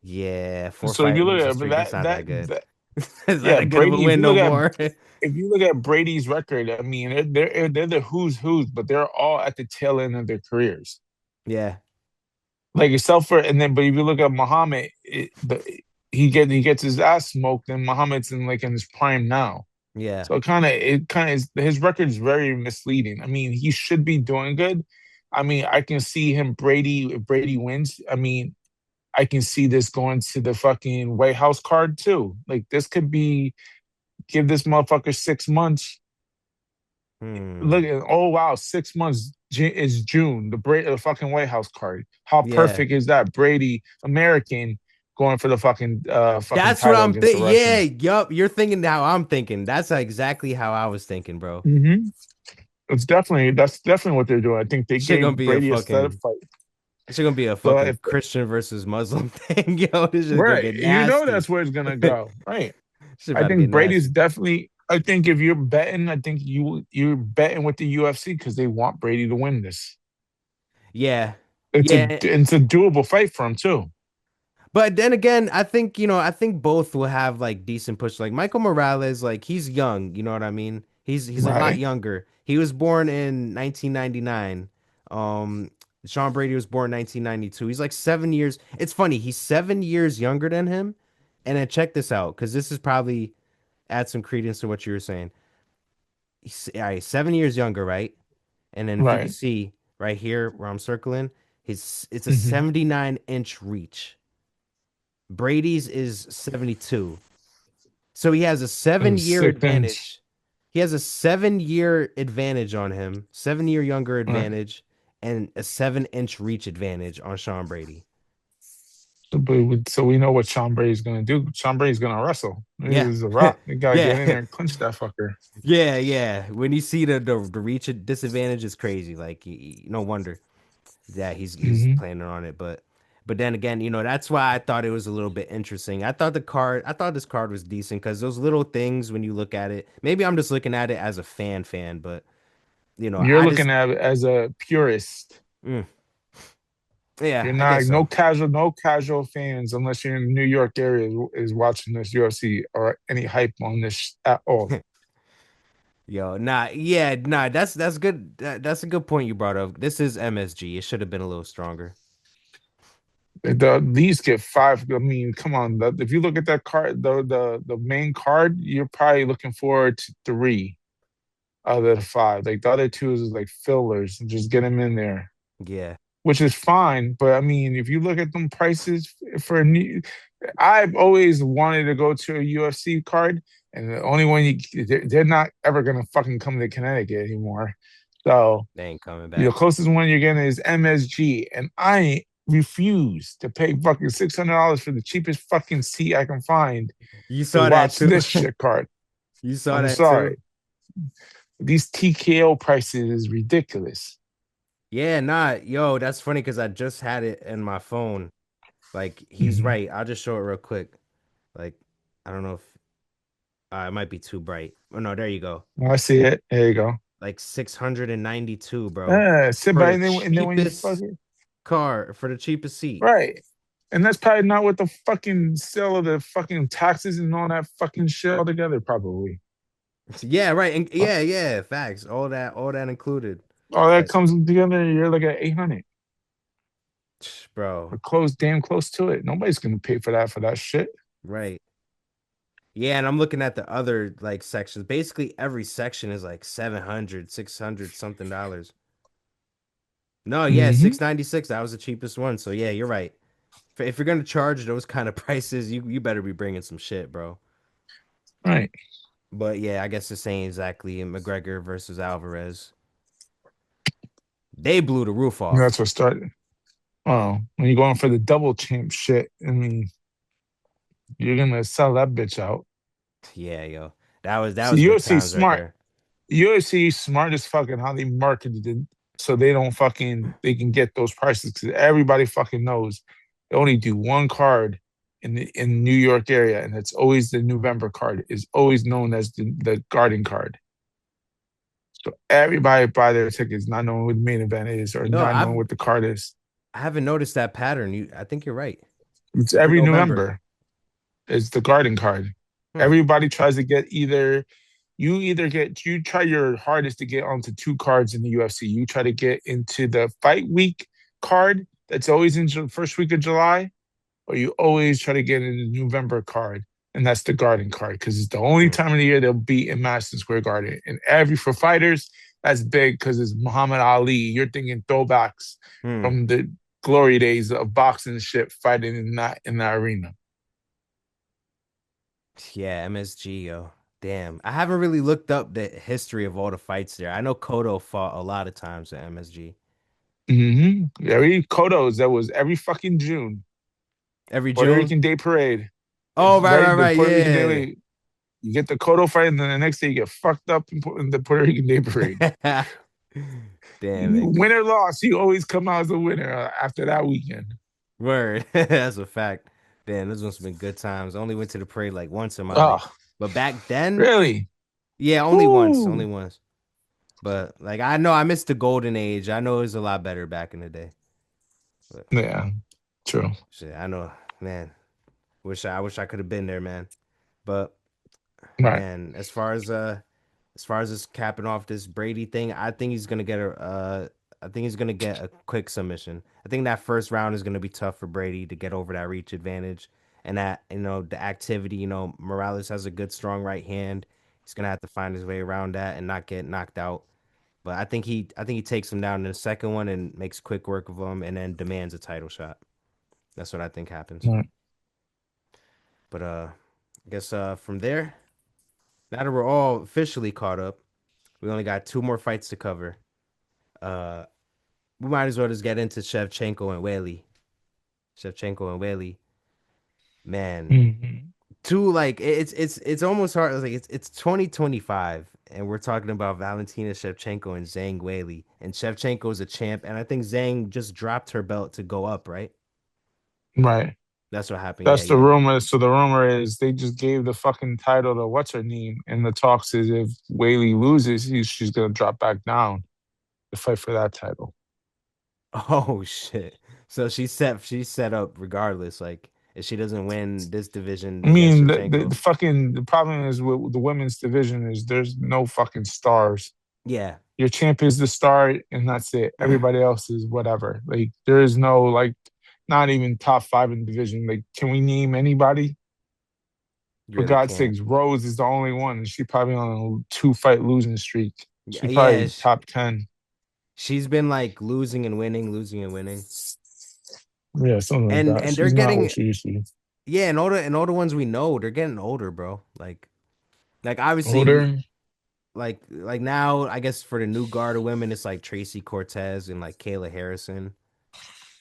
Speaker 1: yeah, four
Speaker 2: So if
Speaker 1: fight
Speaker 2: you look
Speaker 1: losing
Speaker 2: at
Speaker 1: streak. That's not that good.
Speaker 2: that
Speaker 1: It's not
Speaker 2: yeah,
Speaker 1: that good of a
Speaker 2: Brady.
Speaker 1: win no more.
Speaker 2: If you look at Brady's record, I mean, they're the who's, but they're all at the tail end of their careers.
Speaker 1: Yeah,
Speaker 2: Like yourself for, and then but if you look at Muhammad, he gets his ass smoked, and Muhammad's in his prime now.
Speaker 1: yeah.
Speaker 2: So it kind of is his record is very misleading. I mean, he should be doing good. I mean, I can see him Brady if Brady wins. I mean, I can see this going to the fucking White House card too. Like this could be give this motherfucker 6 months.
Speaker 1: Hmm.
Speaker 2: Look at oh wow, 6 months is June. The fucking White House card. How
Speaker 1: Yeah.
Speaker 2: perfect is that? Brady, American, going for the fucking
Speaker 1: That's what
Speaker 2: title
Speaker 1: I'm
Speaker 2: against a
Speaker 1: thinking. Yeah,
Speaker 2: Russian.
Speaker 1: yup. You're thinking how I'm thinking. That's exactly how I was thinking, bro.
Speaker 2: Hmm. That's definitely what they're doing. I think they
Speaker 1: Shit gonna
Speaker 2: gave
Speaker 1: be a
Speaker 2: Brady a set
Speaker 1: fucking.
Speaker 2: fight.
Speaker 1: Shit gonna be a
Speaker 2: So
Speaker 1: fucking
Speaker 2: if
Speaker 1: Christian versus Muslim thing, yo. This is gonna
Speaker 2: right,
Speaker 1: get
Speaker 2: you know
Speaker 1: nasty.
Speaker 2: that's where it's gonna go. Right.
Speaker 1: Shit
Speaker 2: I
Speaker 1: about to
Speaker 2: think
Speaker 1: get
Speaker 2: Brady's
Speaker 1: nasty.
Speaker 2: definitely. I think if you're betting, I think you're betting with the UFC because they want Brady to win this.
Speaker 1: Yeah, yeah.
Speaker 2: It's a doable fight for him too.
Speaker 1: But then again, I think both will have like decent push. Like Michael Morales, like he's young, you know what I mean? He's a lot
Speaker 2: Right.
Speaker 1: younger. He was born in 1999. Um, Sean Brady was born in 1992. He's like 7 years. It's funny, he's 7 years younger than him. And then check this out, because this is probably add some credence to what you were saying. All right, 7 years younger, right? And then if you can
Speaker 2: Right.
Speaker 1: see right here where I'm circling, it's a
Speaker 2: Hmm.
Speaker 1: 79-inch reach. Brady's is 72. So he has a
Speaker 2: It
Speaker 1: seven
Speaker 2: was
Speaker 1: year
Speaker 2: 6 inch.
Speaker 1: advantage. He has a 7 year advantage on him, 7 year younger
Speaker 2: Right.
Speaker 1: advantage, and a 7-inch reach advantage on Sean Brady.
Speaker 2: So we know what Sean Brady's gonna do. Sean Brady's gonna wrestle. This
Speaker 1: Yeah.
Speaker 2: is a rock. They gotta get in
Speaker 1: Yeah.
Speaker 2: there and clinch that fucker.
Speaker 1: Yeah, yeah. When you see the reach disadvantage is crazy. Like no wonder that he's
Speaker 2: Hmm.
Speaker 1: planning on it. But then again, that's why I thought it was a little bit interesting. I thought this card was decent because those little things when you look at it, maybe I'm just looking at it as a fan, but
Speaker 2: You're
Speaker 1: I just
Speaker 2: looking at it as a purist.
Speaker 1: mm, yeah,
Speaker 2: You're
Speaker 1: I
Speaker 2: not
Speaker 1: guess so.
Speaker 2: no casual fans unless you're in the New York area is watching this UFC or any hype on this at all.
Speaker 1: Yo, nah, yeah, nah, that's good. That's a good point you brought up. This is MSG. It should have been a little stronger.
Speaker 2: These get five. I mean, come on. If you look at that card, the main card, you're probably looking forward to three out of the five. Like the other two is like fillers. Just get them in there,
Speaker 1: Yeah,
Speaker 2: which is fine. But I mean, if you look at them prices for a new, I've always wanted to go to a UFC card, and the only one they're not ever gonna fucking come to Connecticut anymore. So
Speaker 1: they ain't coming
Speaker 2: the
Speaker 1: back.
Speaker 2: closest one you're getting is MSG, and I refuse to pay fucking $600 for the cheapest fucking seat I can find
Speaker 1: You
Speaker 2: to
Speaker 1: saw that
Speaker 2: watch
Speaker 1: too.
Speaker 2: this shit card.
Speaker 1: You saw
Speaker 2: I'm
Speaker 1: that too.
Speaker 2: sorry, these TKO prices is ridiculous.
Speaker 1: Yeah, nah, yo, that's funny because I just had it in my phone. Like, he's
Speaker 2: Mhm.
Speaker 1: right. I'll just show it real quick. Like, I don't know if it might be too bright. Oh no, there you go.
Speaker 2: I see it. There you go.
Speaker 1: Like 692, bro.
Speaker 2: Sit
Speaker 1: For
Speaker 2: back
Speaker 1: the
Speaker 2: and then when you
Speaker 1: cheapest
Speaker 2: fucking
Speaker 1: car, for the cheapest seat.
Speaker 2: right. And that's probably not what the fucking sale of the fucking taxes and all that fucking shit altogether, probably.
Speaker 1: Yeah, right. And
Speaker 2: Uh,
Speaker 1: yeah, facts. All that included.
Speaker 2: All that
Speaker 1: Like,
Speaker 2: comes together, you're like at 800
Speaker 1: bro,
Speaker 2: or damn close to it. Nobody's gonna pay for that shit.
Speaker 1: right. Yeah, and I'm looking at the other like sections. Basically, every section is like 700, 600 something dollars. No, yeah,
Speaker 2: Hmm.
Speaker 1: 696. That was the cheapest one. So yeah, you're right. If you're gonna charge those kind of prices, you better be bringing some shit, bro.
Speaker 2: Right.
Speaker 1: But yeah, I guess the same exactly. McGregor versus Alvarez. They blew the roof
Speaker 2: And
Speaker 1: off.
Speaker 2: that's what started. Oh, when you're going for the double champ shit, I mean, you're gonna sell that bitch out.
Speaker 1: Yeah, yo. That
Speaker 2: See,
Speaker 1: was good
Speaker 2: UFC
Speaker 1: times right
Speaker 2: smart.
Speaker 1: there.
Speaker 2: UFC smart as fucking how they marketed it so they don't fucking they can get those prices because everybody fucking knows they only do one card in New York area and it's always the November card is always known as the Garden card. So everybody buy their tickets not knowing what the main event is or
Speaker 1: Yo,
Speaker 2: not knowing what the card is.
Speaker 1: I haven't noticed that pattern. I think you're right.
Speaker 2: It's
Speaker 1: Every
Speaker 2: every
Speaker 1: November.
Speaker 2: November. It's the Garden card.
Speaker 1: Hmm.
Speaker 2: Everybody tries to get you try your hardest to get onto two cards in the UFC. You try to get into the fight week card that's always in the first week of July, or you always try to get in the November card, and that's the Garden card because it's the only
Speaker 1: Hmm.
Speaker 2: time of the year they'll be in Madison Square Garden. And every for fighters, that's big because it's Muhammad Ali. You're thinking throwbacks
Speaker 1: Hmm.
Speaker 2: from the glory days of boxing and shit, fighting in that arena.
Speaker 1: Yeah, MSG, yo. Damn. I haven't really looked up the history of all the fights there. I know Cotto fought a lot of times at MSG.
Speaker 2: Every Kodos that was every fucking June.
Speaker 1: Every
Speaker 2: Puerto
Speaker 1: June.
Speaker 2: Rican Day Parade.
Speaker 1: Oh,
Speaker 2: It's right. The
Speaker 1: right.
Speaker 2: Puerto Rican
Speaker 1: Yeah.
Speaker 2: Day. You get the Kodo fight, and then the next day you get fucked up in the Puerto Rican Day Parade.
Speaker 1: Damn
Speaker 2: You
Speaker 1: it.
Speaker 2: win or loss, you always come out as a winner after that weekend.
Speaker 1: Word. That's a fact. Damn, those must have been good times. I only went to the parade like once in my life.
Speaker 2: Oh,
Speaker 1: But back then,
Speaker 2: really?
Speaker 1: yeah, only once. Only
Speaker 2: Woo!
Speaker 1: once. But like I know I missed the golden age. I know it was a lot better back in the day. But
Speaker 2: Yeah, true.
Speaker 1: shit, I know, man. I wish I could have been there, man. But
Speaker 2: Right.
Speaker 1: man, as far as this capping off this Brady thing, I think he's gonna get I think he's gonna get a quick submission. I think that first round is gonna be tough for Brady to get over that reach advantage and that the activity. Morales has a good strong right hand. He's gonna have to find his way around that and not get knocked out. But I think he takes him down in the second one and makes quick work of him and then demands a title shot. That's what I think happens.
Speaker 2: Right.
Speaker 1: But I guess from there, now that we're all officially caught up, we only got two more fights to cover. Uh, we might as well just get into Shevchenko and Weili. Shevchenko and Weili, man,
Speaker 2: Mhm.
Speaker 1: two like it's almost hard. Like it's 2025, and we're talking about Valentina Shevchenko and Zhang Weili, and Shevchenko is a champ, and I think Zhang just dropped her belt to go up, right?
Speaker 2: Right.
Speaker 1: That's what happened. Yeah,
Speaker 2: That's the
Speaker 1: yeah.
Speaker 2: rumor. So the rumor is they just gave the fucking title to what's her name, and the talks is if Whaley loses, she's gonna drop back down to fight for that title.
Speaker 1: Oh shit. So she's set up regardless. Like if she doesn't win this division
Speaker 2: I
Speaker 1: against
Speaker 2: mean,
Speaker 1: Shevchenko.
Speaker 2: the problem is with the women's division is there's no fucking stars.
Speaker 1: Yeah.
Speaker 2: Your champ is the star, and that's it. Everybody else is whatever. Like there is no like, not even top five in the division. Like, can we name anybody?
Speaker 1: You
Speaker 2: For
Speaker 1: really
Speaker 2: God's
Speaker 1: can't.
Speaker 2: sakes, Rose is the only one, and she probably on a two-fight losing streak.
Speaker 1: Yeah,
Speaker 2: She probably top 10.
Speaker 1: she's been like losing and winning, losing and winning.
Speaker 2: Yeah, something like that.
Speaker 1: And they're
Speaker 2: She's not
Speaker 1: getting
Speaker 2: what she used to be.
Speaker 1: yeah, and all the ones we know, they're getting older, bro. Like obviously
Speaker 2: Older.
Speaker 1: like now I guess for the new guard of women it's like Tracy Cortez and like Kayla Harrison.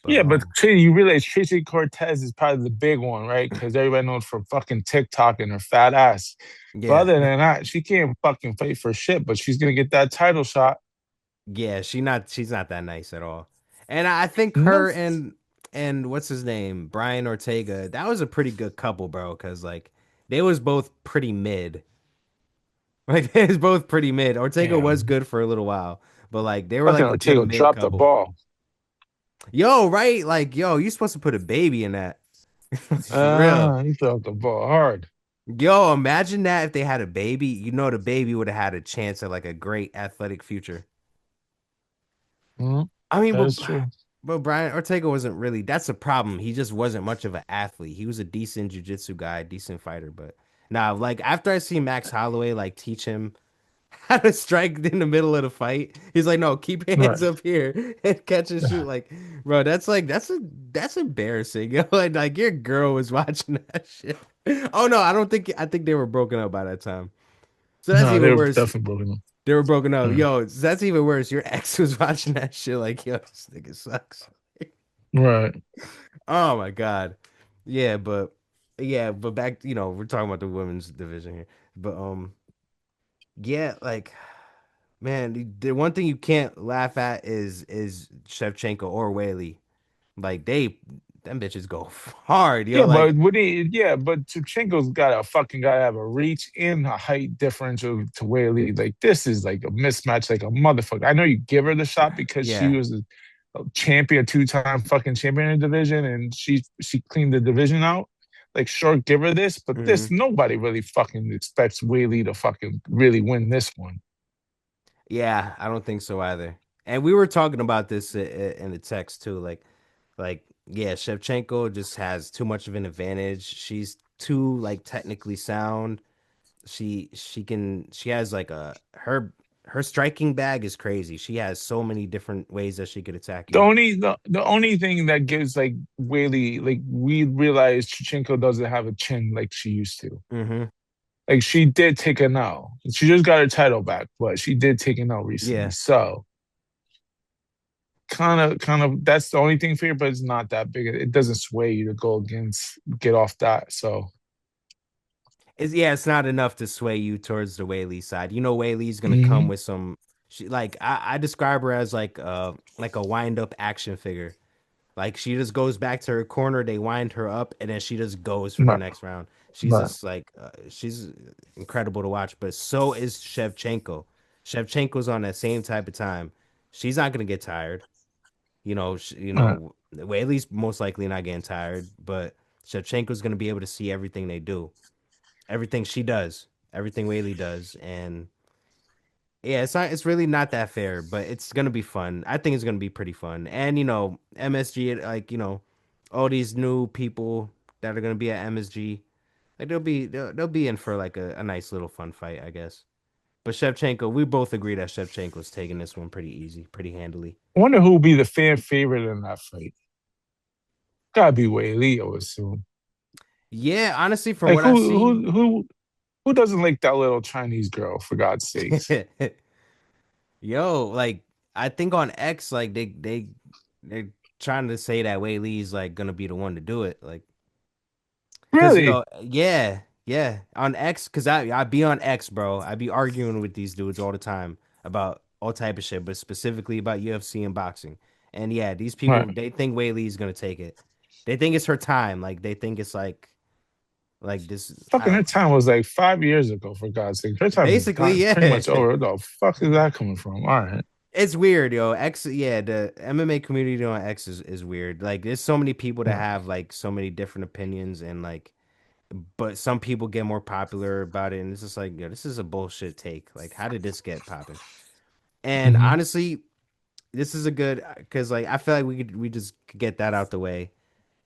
Speaker 1: But
Speaker 2: Yeah, but you realize Tracy Cortez is probably the big one, right? Because everybody knows from fucking TikTok and her fat ass. But
Speaker 1: yeah.
Speaker 2: other than that, she can't fucking fight for shit. But she's gonna get that title shot.
Speaker 1: Yeah, she's not that nice at all. And I think
Speaker 2: No,
Speaker 1: her and what's his name? Brian Ortega, that was a pretty good couple, bro, cuz like they was both pretty mid. Like they was both pretty mid. Ortega was
Speaker 2: damn.
Speaker 1: good for a little while, but like they were
Speaker 2: Fucking
Speaker 1: like a good
Speaker 2: Ortega
Speaker 1: mid
Speaker 2: dropped the
Speaker 1: couple.
Speaker 2: ball.
Speaker 1: Yo, right? Like, yo, you supposed to put a baby in that. For real.
Speaker 2: He dropped the ball hard.
Speaker 1: Yo, imagine that if they had a baby, you know the baby would have had a chance at like a great athletic future.
Speaker 2: Mhm.
Speaker 1: I mean,
Speaker 2: That is true.
Speaker 1: but Brian Ortega wasn't really. That's a problem. He just wasn't much of an athlete. He was a decent jujitsu guy, decent fighter. But now, like after I see Max Holloway like teach him how to strike in the middle of the fight, he's like, "No, keep your hands
Speaker 2: Right.
Speaker 1: up here and catch and shoot." Like, bro, that's embarrassing. Yo, like your girl was watching that shit. Oh no, I think they were broken up by that time. So that's
Speaker 2: No,
Speaker 1: even
Speaker 2: they're
Speaker 1: worse.
Speaker 2: definitely broken up.
Speaker 1: They were broken up.
Speaker 2: Right.
Speaker 1: Yo, that's even worse. Your ex was watching that shit. Like, yo, this nigga sucks.
Speaker 2: Right.
Speaker 1: Oh my God. Yeah, but back, we're talking about the women's division here. But yeah, like man, the one thing you can't laugh at is Shevchenko or Weili. Like them bitches go hard, yo.
Speaker 2: Yeah,
Speaker 1: Like,
Speaker 2: but but Shevchenko's gotta have a reach and a height differential to Weili. Like this is like a mismatch, like a motherfucker. I know you give her the shot because she
Speaker 1: yeah.
Speaker 2: was a champion, two-time fucking champion in the division, and she cleaned the division out. Like, sure, give her this, but
Speaker 1: Hmm.
Speaker 2: this nobody really fucking expects Weili to fucking really win this one.
Speaker 1: Yeah, I don't think so either. And we were talking about this in the text too. Yeah, Shevchenko just has too much of an advantage. She's too like technically sound. She has like her striking bag is crazy. She has so many different ways that she could attack you.
Speaker 2: The only thing that gives like Weili, like we realize Chichenko doesn't have a chin like she used to.
Speaker 1: Hmm.
Speaker 2: Like she did take a L. She just got her title back, but she did take an L recently.
Speaker 1: Yeah.
Speaker 2: So kind of that's the only thing for you, but it's not that big. It doesn't sway you to go against get off that. So
Speaker 1: It's not enough to sway you towards the Whaley side. You know Whaley's gonna come
Speaker 2: mhm.
Speaker 1: with some I describe her as like a wind up action figure. Like she just goes back to her corner, they wind her up, and then she just goes for the
Speaker 2: Right,
Speaker 1: next round. She's
Speaker 2: right,
Speaker 1: just like she's incredible to watch. But so is Shevchenko. Shevchenko's on that same type of time. She's not gonna get tired.
Speaker 2: right.
Speaker 1: Whaley's most likely not getting tired, but Shevchenko's gonna be able to see everything they do, everything she does, everything Whaley does, and yeah, it's really not that fair, but it's gonna be fun. I think it's gonna be pretty fun. And MSG, like, all these new people that are gonna be at MSG, like they'll be in for like a nice little fun fight, I guess. But Shevchenko, we both agree that Shevchenko's taking this one pretty easy, pretty handily.
Speaker 2: I wonder who will be the fan favorite in that fight. Gotta be Wei I would assume.
Speaker 1: Yeah, honestly, from
Speaker 2: Like
Speaker 1: what I see,
Speaker 2: who doesn't like that little Chinese girl, for God's sakes?
Speaker 1: yo, like I think on X, like they're trying to say that Wei Lee's like gonna be the one to do it, like. Cause
Speaker 2: Really?
Speaker 1: yeah, on X, cause I be on X, bro. I be arguing with these dudes all the time about all type of shit, but specifically about UFC and boxing. And yeah, these people
Speaker 2: Right.
Speaker 1: they think Weili's gonna take it. They think it's her time. Like they think it's like this. I
Speaker 2: Fucking her
Speaker 1: don't
Speaker 2: time was like 5 years ago, for God's sake. Her
Speaker 1: know.
Speaker 2: time is
Speaker 1: Basically,
Speaker 2: pretty
Speaker 1: yeah.
Speaker 2: much over. Where the fuck is that coming from? All right.
Speaker 1: It's weird, yo. X, yeah, the MMA community on X is weird. Like, there's so many people that
Speaker 2: Right.
Speaker 1: have like so many different opinions, and like but some people get more popular about it, and it's just like, yo, this is a bullshit take. Like, how did this get popping? And
Speaker 2: Mm-hmm.
Speaker 1: honestly, this is a good because like I feel like we just could get that out the way,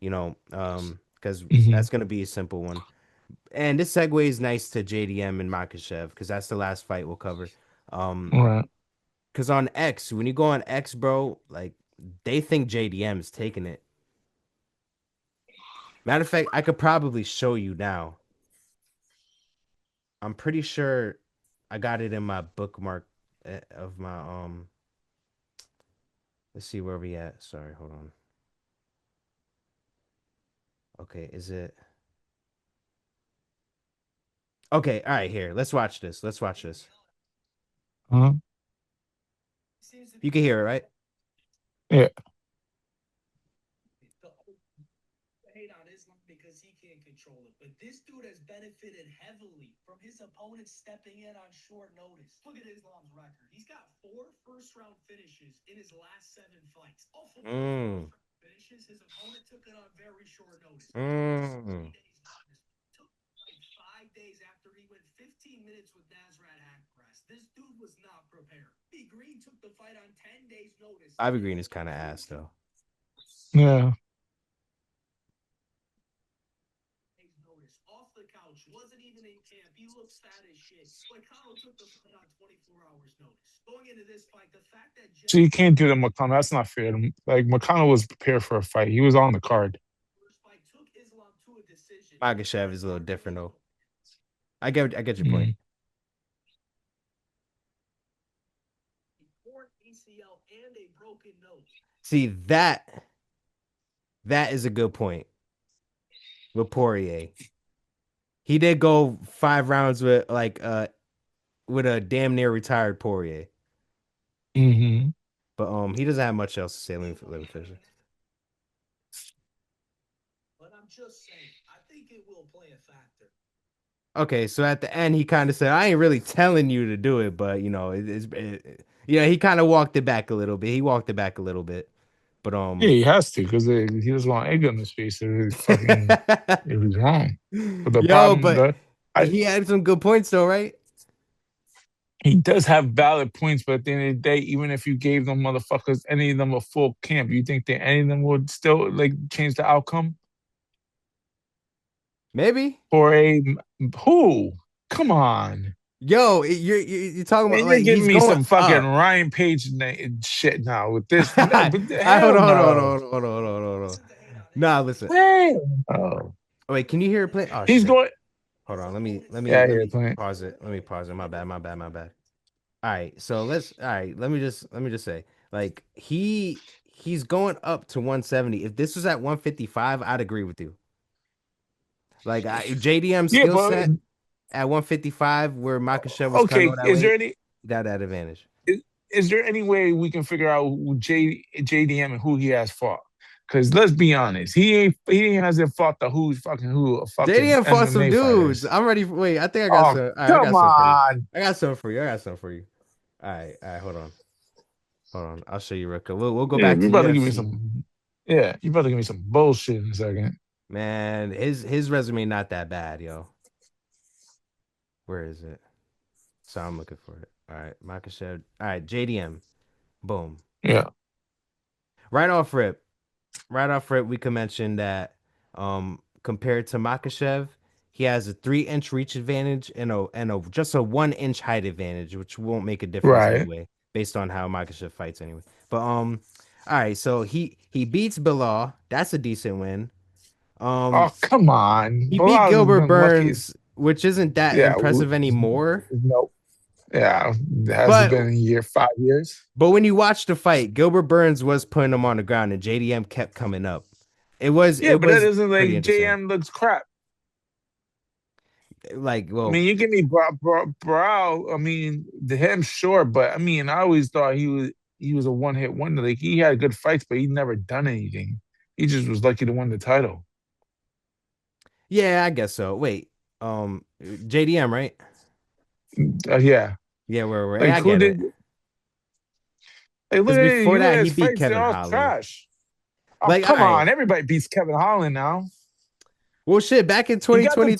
Speaker 1: because
Speaker 2: Mm-hmm.
Speaker 1: that's gonna be a simple one. And this segue is nice to JDM and Makhachev because that's the last fight we'll cover. Um,
Speaker 2: Right.
Speaker 1: because on X, when you go on X, bro, like they think JDM is taking it. Matter of fact, I could probably show you now. I'm pretty sure I got it in my bookmark of my let's see where we at. Sorry, hold on. Okay, is it okay? All right, here. Let's watch this. Let's watch this.
Speaker 2: Uh-huh.
Speaker 1: You can hear it, right?
Speaker 2: Yeah.
Speaker 3: Hate on Islam because he can't control it. But this dude has benefited heavily from his opponent stepping in on short notice. Look at Islam's record. He's got 4 first-round finishes in his last 7 fights. All 4 finishes, his opponent took it on very short notice. 3 days notice. Took like 5 days after he went 15 minutes with Nasrat Haqparast. This dude was not prepared. B. Green took the fight on 10 days notice.
Speaker 1: Bobby Green is kind of ass though.
Speaker 2: Yeah.
Speaker 3: Off the couch, wasn't even in camp. He looks fat as shit. McConnell took the fight on 24 hours notice. Going into this fight, the fact that
Speaker 2: So you can't do that, McConnell. That's not fair. Like McConnell was prepared for a fight. He was on the card.
Speaker 3: first fight took Islam to a decision.
Speaker 1: Makhachev is a little different though. I get your point.
Speaker 3: ACL and a broken nose.
Speaker 1: See, that is a good point with Poirier. He did go 5 rounds with with a damn near retired Poirier. But he doesn't have much else to say. Let me finish it.
Speaker 3: But I'm just saying, I think it will play a factor.
Speaker 1: Okay, so at the end, he kind of said, "I ain't really telling you to do it, but you know, yeah." He kind of walked it back a little bit. He walked it back a little bit, but
Speaker 2: Yeah, he has to because he doesn't want egg on his face if he's wrong. But the problem,
Speaker 1: he had some good points though, right?
Speaker 2: He does have valid points, but at the end of the day, even if you gave them motherfuckers any of them a full camp, you think that any of them would still like change the outcome?
Speaker 1: Maybe.
Speaker 2: For a who? Come on.
Speaker 1: Yo, you're talking about
Speaker 2: You're
Speaker 1: like
Speaker 2: giving
Speaker 1: he's
Speaker 2: me
Speaker 1: going
Speaker 2: some fucking
Speaker 1: up.
Speaker 2: Ryan Page shit now with this. No, but
Speaker 1: Hold
Speaker 2: hell no.
Speaker 1: on. Nah, listen.
Speaker 2: Oh.
Speaker 1: Wait, can you hear it play? Oh
Speaker 2: He's
Speaker 1: shit.
Speaker 2: going.
Speaker 1: Hold on. Let me
Speaker 2: Yeah, I hear it playing.
Speaker 1: pause it. Let me pause it. My bad. All right. So all right, let me just say, like, he's going up to 170. If this was at 155, I'd agree with you. Like JDM
Speaker 2: Yeah,
Speaker 1: skill
Speaker 2: but
Speaker 1: set at 155 where Makhachev was cutting
Speaker 2: okay.
Speaker 1: all that
Speaker 2: Is there
Speaker 1: weight,
Speaker 2: any?
Speaker 1: that advantage.
Speaker 2: Is there any way we can figure out who JDM and who he has fought? Because let's be honest, he hasn't fought the who fucking
Speaker 1: JDM fought some
Speaker 2: MMA
Speaker 1: dudes.
Speaker 2: fighters.
Speaker 1: I'm ready. Wait, I think I got
Speaker 2: Oh,
Speaker 1: some. All right,
Speaker 2: come on.
Speaker 1: I got some for you. All right. Hold on. I'll show you real quick. We'll go
Speaker 2: Yeah,
Speaker 1: back
Speaker 2: you
Speaker 1: to
Speaker 2: about to give me
Speaker 1: UFC.
Speaker 2: some. Yeah, you about to give me some bullshit in a second.
Speaker 1: Man, his resume not that bad, yo. Where is it? So I'm looking for it. All right, Makhachev. All right, JDM. Boom.
Speaker 2: Yeah.
Speaker 1: Right off rip, we could mention that compared to Makhachev, he has a 3-inch reach advantage and a just a 1-inch height advantage, which won't make a difference
Speaker 2: Right.
Speaker 1: anyway, based on how Makhachev fights anyway. But all right, so he beats Bilal. That's a decent win.
Speaker 2: Oh, come on.
Speaker 1: He beat
Speaker 2: Bilal's
Speaker 1: Gilbert
Speaker 2: been lucky.
Speaker 1: Burns, which isn't that
Speaker 2: Yeah.
Speaker 1: impressive anymore.
Speaker 2: No. Yeah. It hasn't
Speaker 1: But
Speaker 2: been a year, 5 years.
Speaker 1: when you watch the fight, Gilbert Burns was putting him on the ground, and JDM kept coming up. It was
Speaker 2: Yeah, but that isn't
Speaker 1: pretty
Speaker 2: like
Speaker 1: interesting.
Speaker 2: JM looks crap.
Speaker 1: Like,
Speaker 2: I
Speaker 1: well,
Speaker 2: mean, you give me Brow. I mean, the him sure, but I mean, I always thought he was a one hit wonder. Like he had good fights, but he never done anything. He just was lucky to win the title.
Speaker 1: yeah, I guess so. Wait, JDM, right?
Speaker 2: Yeah,
Speaker 1: Yeah, we're
Speaker 2: like
Speaker 1: I
Speaker 2: who
Speaker 1: get
Speaker 2: did?
Speaker 1: it.
Speaker 2: Like
Speaker 1: Because
Speaker 2: you
Speaker 1: before
Speaker 2: look
Speaker 1: that,
Speaker 2: at
Speaker 1: he
Speaker 2: his
Speaker 1: beat
Speaker 2: fights; they're
Speaker 1: Kevin
Speaker 2: all
Speaker 1: Holland.
Speaker 2: trash. Oh
Speaker 1: Like, all
Speaker 2: come
Speaker 1: right.
Speaker 2: on, everybody beats Kevin Holland now.
Speaker 1: Well, shit, back in
Speaker 2: He got the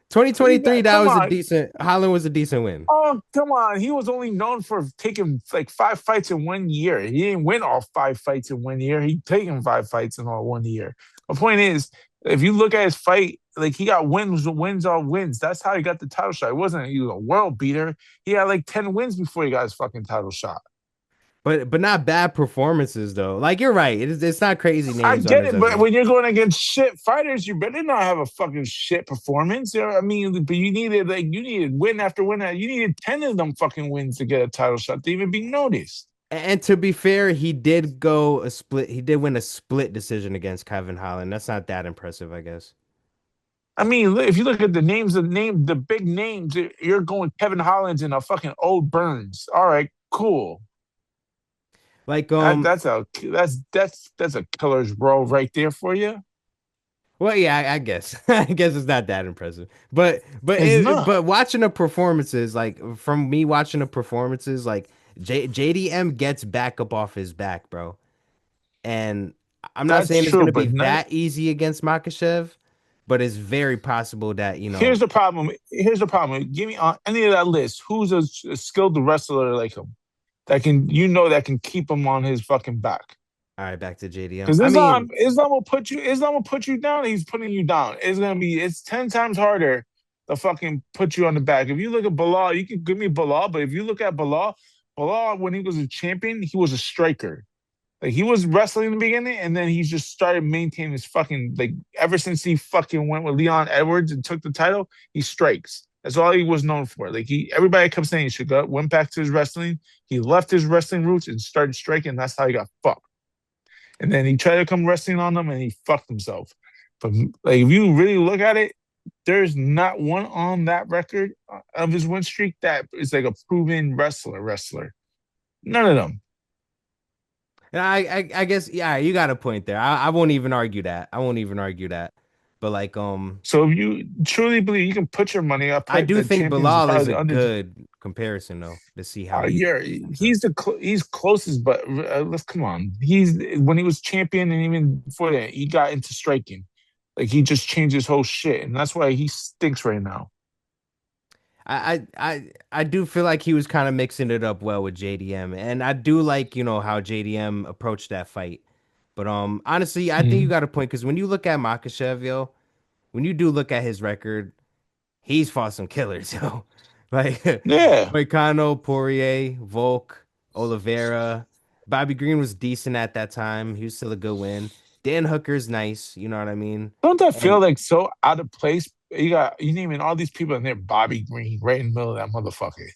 Speaker 1: 2023, that
Speaker 2: come
Speaker 1: was a
Speaker 2: on.
Speaker 1: decent. Holland was a decent win.
Speaker 2: Oh, come on. He was only known for taking like 5 fights in 1 year. He didn't win all 5 fights in 1 year. He taken 5 fights in all 1 year. The point is, if you look at his fight, like he got wins on wins. That's how he got the title shot. It wasn't he was a world beater. He had like 10 wins before he got his fucking title shot.
Speaker 1: But not bad performances though. Like you're right. It's not crazy
Speaker 2: I
Speaker 1: names on
Speaker 2: get
Speaker 1: his
Speaker 2: it, but
Speaker 1: resume.
Speaker 2: when you're going against shit fighters, you better not have a fucking shit performance. You know what I mean, but you needed win after win. You needed 10 of them fucking wins to get a title shot to even be noticed.
Speaker 1: And to be fair, he did go a split. He did win a split decision against Kevin Holland. That's not that impressive, I guess.
Speaker 2: I mean, if you look at the big names, you're going Kevin Holland's and a fucking old Burns. All right, cool.
Speaker 1: Like
Speaker 2: That's a killer's role right there for you.
Speaker 1: well, yeah, I guess. I guess it's not that impressive.
Speaker 2: It's not.
Speaker 1: But watching the performances, like from me watching the performances, like JDM gets back up off his back, bro. And I'm not
Speaker 2: That's
Speaker 1: saying it's
Speaker 2: true,
Speaker 1: gonna be
Speaker 2: but none.
Speaker 1: that easy against Makhachev, but it's very possible that, you
Speaker 2: Here's
Speaker 1: know,
Speaker 2: the problem. Here's the problem. Give me on any of that list. Who's a skilled wrestler like him that can that can keep him on his fucking back?
Speaker 1: all right, back to JDM.
Speaker 2: Because
Speaker 1: I mean,
Speaker 2: Islam will put you down. He's putting you down. It's 10 times harder to fucking put you on the back. If you look at Bilal, you can give me Bilal, but if you look at Bilal when he was a champion, he was a striker. Like he was wrestling in the beginning, and then he just started maintaining his fucking like ever since he fucking went with Leon Edwards and took the title, he strikes. That's all he was known for. Like everybody kept saying he should go went back to his wrestling. He left his wrestling roots and started striking. That's how he got fucked. And then he tried to come wrestling on them, and he fucked himself. But like if you really look at it, there's not one on that record of his win streak that is like a proven wrestler. None of them.
Speaker 1: and I guess yeah, you got a point there. I won't even argue that. I won't even argue that. But like
Speaker 2: So if you truly believe you can put your money, I
Speaker 1: I
Speaker 2: put
Speaker 1: do
Speaker 2: the
Speaker 1: think
Speaker 2: champions
Speaker 1: Bilal is
Speaker 2: probably
Speaker 1: a
Speaker 2: the under.
Speaker 1: good comparison though to see how he
Speaker 2: Yeah,
Speaker 1: stacks up.
Speaker 2: he's closest, but let's come on. He's when he was champion and even before that, he got into striking. Like he just changed his whole shit, and that's why he stinks right now.
Speaker 1: I do feel like he was kind of mixing it up well with JDM, and I do like, you know, how JDM approached that fight. But honestly, I think you
Speaker 2: Mhm.
Speaker 1: got a point because when you look at Makhachev, yo, when you do look at his record, he's fought some killers, yo. Like
Speaker 2: Yeah,
Speaker 1: Moicano, Poirier, Volk, Oliveira. Bobby Green was decent at that time. He was still a good win. Dan Hooker's nice, you know what I mean?
Speaker 2: don't that feel
Speaker 1: And
Speaker 2: like so out of place? You naming all these people in there, Bobby Green, right in the middle of that motherfucker.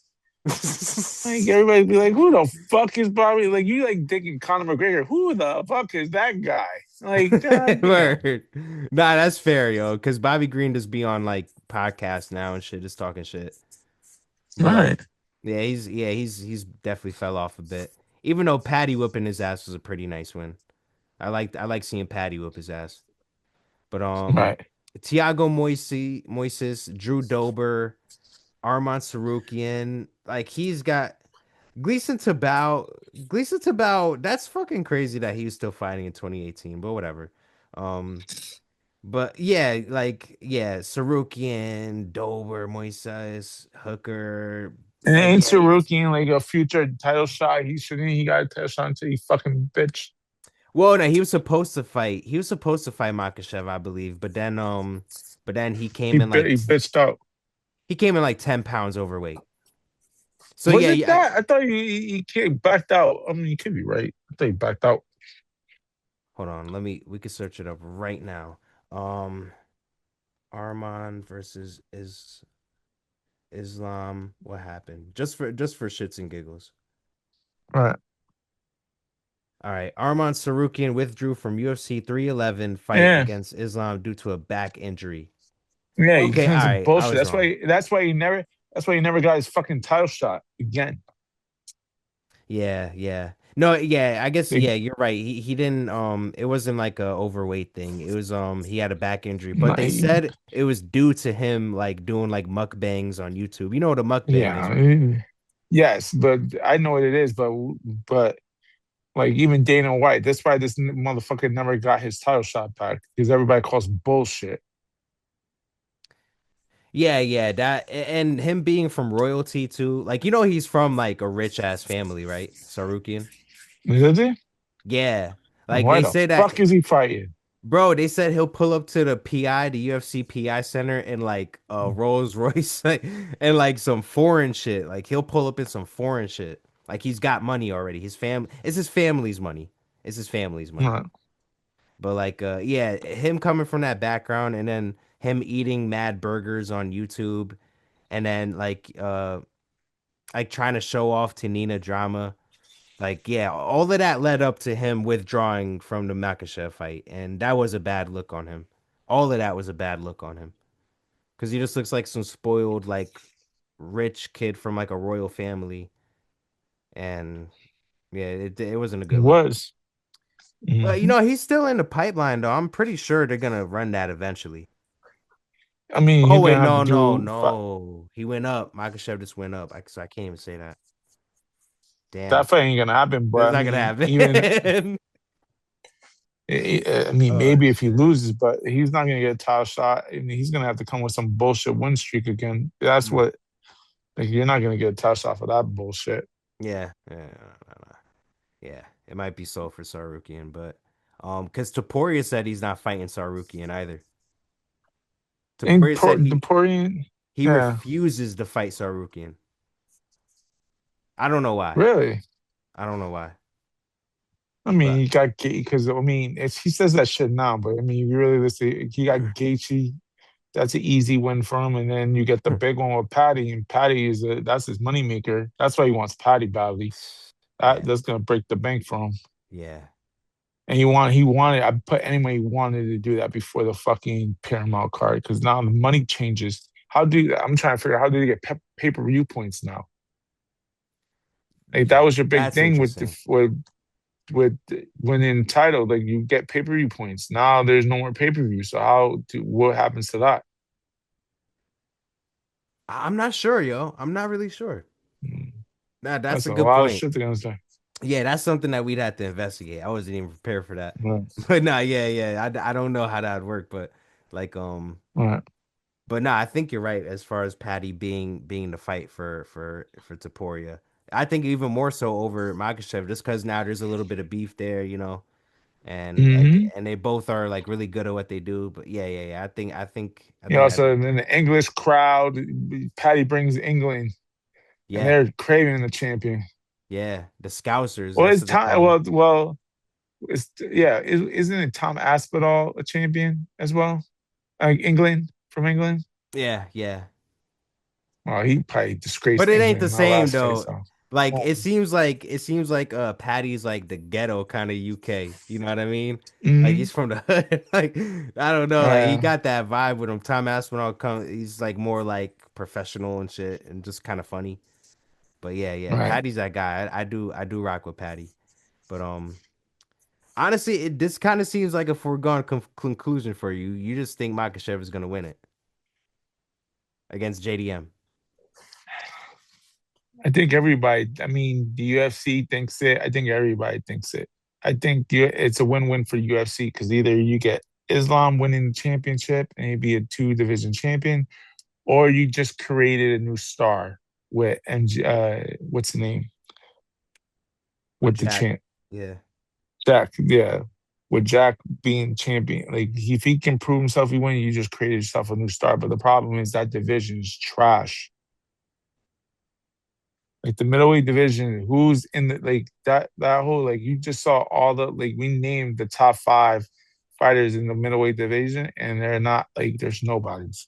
Speaker 2: Like everybody be like, who the fuck is Bobby? Like you like thinking Conor McGregor, who the fuck is that guy? Like, goddamn.
Speaker 1: Word. Nah, that's fair, yo. Because Bobby Green just be on like podcasts now and shit, just talking shit. But like,
Speaker 2: Right.
Speaker 1: he's definitely fell off a bit. Even though Patty whooping his ass was a pretty nice win. I like seeing Patty whoop his ass. But
Speaker 2: Right.
Speaker 1: Thiago Moises, Drew Dober, Arman Sarukian, like he's got Gleason Tibau. Gleason Tibau, that's fucking crazy that he was still fighting in 2018, but whatever. Um, but yeah, like yeah, Sarukian, Dober, Moises, Hooker,
Speaker 2: And
Speaker 1: like
Speaker 2: ain't
Speaker 1: yeah.
Speaker 2: Sarukian like a future title shot? He got a title shot until he fucking bitch.
Speaker 1: Well, no, he was supposed to fight. He was supposed to fight Makhachev, I believe, but then
Speaker 2: He bitched out.
Speaker 1: he came in like 10 pounds overweight. So
Speaker 2: Was
Speaker 1: yeah,
Speaker 2: it
Speaker 1: yeah.
Speaker 2: that? I thought he backed out. I mean, you could be right. I thought he backed out.
Speaker 1: Hold on, we could search it up right now. Um, Arman versus Islam. What happened? Just for shits and giggles.
Speaker 2: Right.
Speaker 1: All right. Arman Sarukian withdrew from UFC 311 fight
Speaker 2: Yeah.
Speaker 1: against Islam due to a back injury.
Speaker 2: Yeah, he
Speaker 1: Okay, all
Speaker 2: done some
Speaker 1: right. I
Speaker 2: bullshit.
Speaker 1: was wrong.
Speaker 2: That's why he never got his fucking title shot again.
Speaker 1: Yeah, yeah. No, yeah, I guess
Speaker 2: Like,
Speaker 1: yeah, you're right. He didn't it wasn't like a overweight thing. It was he had a back injury, but they
Speaker 2: like,
Speaker 1: said it was due to him like doing like mukbangs on YouTube. You know what a mukbang is,
Speaker 2: yeah.
Speaker 1: right?
Speaker 2: Yes, but I know what it is, but like even Dana White, that's why this motherfucker never got his title shot back because everybody calls bullshit.
Speaker 1: Yeah, yeah, and him being from royalty too. Like you know he's from like a rich ass family, right? Sarukian.
Speaker 2: Is it?
Speaker 1: Yeah. Like
Speaker 2: Why
Speaker 1: they
Speaker 2: the
Speaker 1: say that
Speaker 2: fuck is he fighting?
Speaker 1: bro, they said he'll pull up to the PI, the UFC PI center in like a Rolls Royce like, and like some foreign shit. Like he'll pull up in some foreign shit. Like he's got money already. His family it's his family's money. It's his family's money.
Speaker 2: Right.
Speaker 1: But like yeah, him coming from that background and then him eating mad burgers on YouTube and then like trying to show off to Nina drama. Like, yeah, all of that led up to him withdrawing from the Makhachev fight, and that was a bad look on him. All of that was a bad look on him because he just looks like some spoiled, like, rich kid from like a royal family, and Yeah, it wasn't a
Speaker 2: It
Speaker 1: good look.
Speaker 2: was.
Speaker 1: But
Speaker 2: Mhm.
Speaker 1: he's still in the pipeline though. I'm pretty sure they're gonna run that eventually.
Speaker 2: I mean,
Speaker 1: Oh
Speaker 2: he's
Speaker 1: wait,
Speaker 2: gonna have to
Speaker 1: no, no,
Speaker 2: do
Speaker 1: no. He went up. Makhachev just went up. So I can't even say that.
Speaker 2: that
Speaker 1: Damn.
Speaker 2: fight ain't gonna happen. But
Speaker 1: That's
Speaker 2: I
Speaker 1: not gonna
Speaker 2: mean, even
Speaker 1: happen.
Speaker 2: I mean,
Speaker 1: Oh
Speaker 2: maybe if he
Speaker 1: shit.
Speaker 2: loses, but he's not gonna get a title shot. I mean, he's gonna have to come with some bullshit win streak again. That's
Speaker 1: Mm.
Speaker 2: what like you're not gonna get a title shot for that bullshit.
Speaker 1: Yeah. Yeah. No. Yeah. It might be so for Sarukian, but because Topuria said he's not fighting Sarukian either.
Speaker 2: And
Speaker 1: Topuria said
Speaker 2: the Poirier,
Speaker 1: he
Speaker 2: yeah,
Speaker 1: refuses to fight Sarukian. I don't know why.
Speaker 2: really.
Speaker 1: I don't know why.
Speaker 2: I mean,
Speaker 1: But
Speaker 2: you got because I mean, he says that shit now, but I mean, you really listen. He got Gaethje. That's an easy win for him, and then you get the big one with Patty, and Patty that's his moneymaker. That's why he wants Patty badly.
Speaker 1: yeah,
Speaker 2: That's gonna break the bank for him.
Speaker 1: yeah.
Speaker 2: And he wanted. I put anybody wanted to do that before the fucking Paramount card because now the money changes. I'm trying to figure out how do they get pay-per-view points now? Like that was your big
Speaker 1: That's
Speaker 2: thing with
Speaker 1: interesting.
Speaker 2: with winning title. Like you get pay-per-view points. Now there's no more pay-per-view. So what happens to that?
Speaker 1: I'm not sure, yo. I'm not really sure.
Speaker 2: Hmm.
Speaker 1: Nah, that's
Speaker 2: That's
Speaker 1: a
Speaker 2: a
Speaker 1: good
Speaker 2: lot of
Speaker 1: point.
Speaker 2: shit they're gonna say.
Speaker 1: Yeah, that's something that we'd have to investigate. I wasn't even prepared for that.
Speaker 2: Right.
Speaker 1: But nah, yeah. I don't know how that would work, but like
Speaker 2: Right.
Speaker 1: but nah, I think you're right as far as Patty being the fight for Taporia. I think even more so over Makhachev just because now there's a little bit of beef there, and like
Speaker 2: Hmm.
Speaker 1: and they both are like really good at what they do. But yeah. I
Speaker 2: You
Speaker 1: think
Speaker 2: know,
Speaker 1: that'd
Speaker 2: so
Speaker 1: be
Speaker 2: in the English crowd, Patty brings England, and
Speaker 1: yeah,
Speaker 2: they're craving the champion.
Speaker 1: yeah. The Scousers,
Speaker 2: Well,
Speaker 1: that's
Speaker 2: it's
Speaker 1: what they
Speaker 2: time.
Speaker 1: call them.
Speaker 2: It's yeah. Isn't it Tom Aspinall a champion as well? England from England.
Speaker 1: Yeah.
Speaker 2: Well, he probably
Speaker 1: But
Speaker 2: disgraced
Speaker 1: it ain't
Speaker 2: England
Speaker 1: the
Speaker 2: in our
Speaker 1: same
Speaker 2: last fight.
Speaker 1: though.
Speaker 2: So,
Speaker 1: Like
Speaker 2: well,
Speaker 1: it seems like Patty's like the ghetto kind of UK. You know what I mean? Like
Speaker 2: mm-hmm.
Speaker 1: he's from the hood. Like I don't know. Like he
Speaker 2: Yeah,
Speaker 1: got that vibe with him. Tom Aspinall come. He's like more like professional and shit, and just kind of funny. But yeah.
Speaker 2: right.
Speaker 1: Patty's that guy. I do rock with Patty. But honestly, this kind of seems like a foregone conclusion for you. You just think Makhachev is gonna win it against JDM.
Speaker 2: I think everybody. I mean, the UFC thinks it. I think everybody thinks it. I think it's a win-win for UFC because either you get Islam winning the championship and he'd be a two-division champion, or you just created a new star with what's the name
Speaker 1: With
Speaker 2: with the
Speaker 1: Jack.
Speaker 2: champ
Speaker 1: Yeah.
Speaker 2: Jack, yeah, with Jack being champion. Like if he can prove himself, he win. You just created yourself a new star. But the problem is that division is trash. Like the middleweight division, who's in the like that whole like you just saw all the like we named the top five fighters in the middleweight division, and they're not like there's nobody's.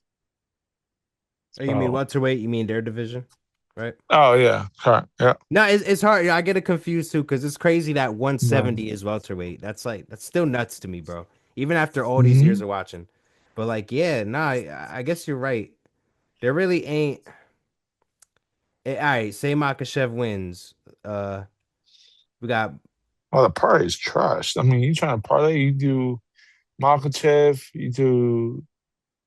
Speaker 1: Oh, you mean
Speaker 2: So
Speaker 1: welterweight? You mean their division, right?
Speaker 2: oh yeah, correct. Yeah.
Speaker 1: No, it's hard. Yeah, I get it confused too because it's crazy that
Speaker 2: Right.
Speaker 1: 170 is welterweight. That's still nuts to me, bro. Even after all these years
Speaker 2: Mm-hmm.
Speaker 1: of watching. But like, yeah, nah, I guess you're right. There really ain't. All right, say Makhachev wins. Uh, we got
Speaker 2: Well, the parlay is trash. I mean, you trying to parlay, you do Makhachev,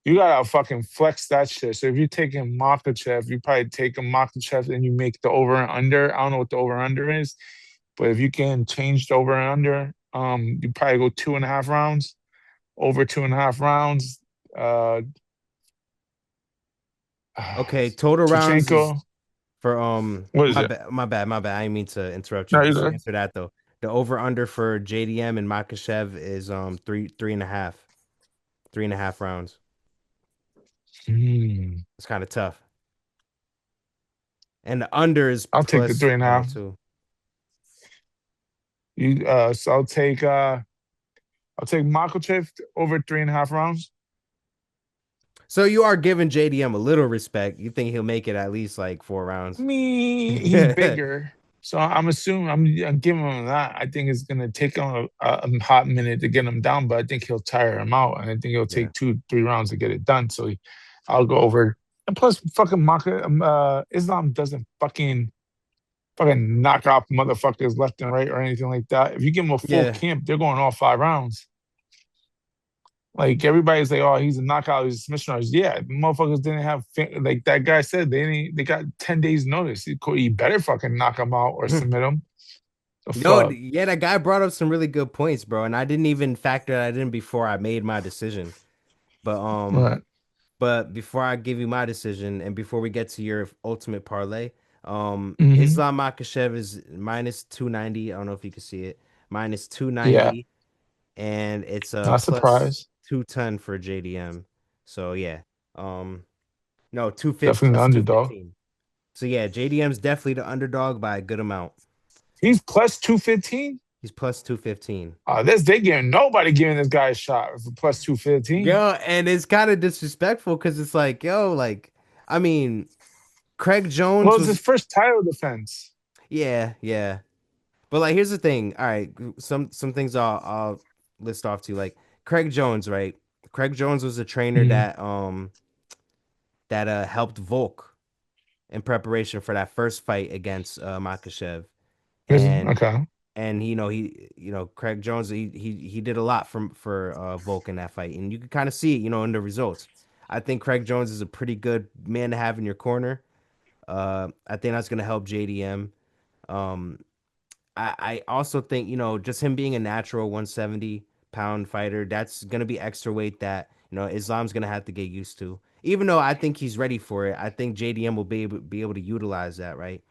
Speaker 2: you gotta fucking flex that shit. So if you're taking Makhachev, you probably take a Makhachev and you make the over and under. I don't know what the over and under is, but if you can change the over and under, you probably go 2.5 rounds, over 2.5 rounds. Uh,
Speaker 1: okay. Total rounds is
Speaker 2: Shevchenko,
Speaker 1: for
Speaker 2: what is
Speaker 1: my
Speaker 2: it?
Speaker 1: bad, my bad. I didn't mean to interrupt you.
Speaker 2: No, you
Speaker 1: Just to
Speaker 2: good.
Speaker 1: answer that though. The over under for JDM and Makhachev is three and a half, 3.5 rounds.
Speaker 2: Hmm.
Speaker 1: It's kind of tough. And the under is
Speaker 2: I'll take the
Speaker 1: plus
Speaker 2: three and a
Speaker 1: money
Speaker 2: half.
Speaker 1: too.
Speaker 2: So I'll take Makhachev over 3.5 rounds.
Speaker 1: So you are giving JDM a little respect. You think he'll make it at least like 4 rounds?
Speaker 2: Me, he's bigger. So I'm assuming I'm giving him that. I think it's gonna take him a hot minute to get him down, but I think he'll tire him out, and I think it'll
Speaker 1: Yeah.
Speaker 2: take 2, 3 rounds to get it done. So I'll go over. And plus, fucking Islam doesn't fucking fucking knock off motherfuckers left and right or anything like that. If you give them a full
Speaker 1: Yeah.
Speaker 2: camp, they're going all 5 rounds. Like everybody's like, oh, he's a knockout, he's a submission artist. Yeah, motherfuckers didn't have like that guy said they got 10 days notice. You better fucking knock him out or submit him. The
Speaker 1: No,
Speaker 2: fuck.
Speaker 1: yeah, that guy brought up some really good points, bro, and I didn't even factor that in before I made my decision. But
Speaker 2: Right.
Speaker 1: before I give you my decision and before we get to your ultimate parlay,
Speaker 2: Hmm.
Speaker 1: Islam Makhachev is minus 290. I don't know if you can see it. Minus
Speaker 2: Yeah.
Speaker 1: 290 and it's a
Speaker 2: Not
Speaker 1: plus
Speaker 2: surprised.
Speaker 1: 210 for JDM. So yeah. Um no, 250
Speaker 2: Definitely the
Speaker 1: plus
Speaker 2: underdog.
Speaker 1: 215. So yeah, JDM's definitely the underdog by a good amount.
Speaker 2: He's plus 215.
Speaker 1: He's plus 215.
Speaker 2: This they giving nobody giving this guy a shot for plus 215.
Speaker 1: Yo, and it's kind of disrespectful because it's like, yo, like, I mean, Craig
Speaker 2: Well,
Speaker 1: Jones
Speaker 2: it's his
Speaker 1: was,
Speaker 2: first title defense.
Speaker 1: yeah, yeah. But like, here's the thing. All right, some things I'll list off to you. Like Craig Jones, right? Craig Jones was a trainer
Speaker 2: Mm.
Speaker 1: that helped Volk in preparation for that first fight against Makhachev, and
Speaker 2: Okay.
Speaker 1: Craig Jones he did a lot for Volk in that fight, and you can kind of see it, in the results. I think Craig Jones is a pretty good man to have in your corner. I think that's gonna help JDM. Um, I also think, just him being a natural 170-pound fighter, that's gonna be extra weight that, Islam's gonna have to get used to. Even though I think he's ready for it, I think JDM will be able to utilize that, right?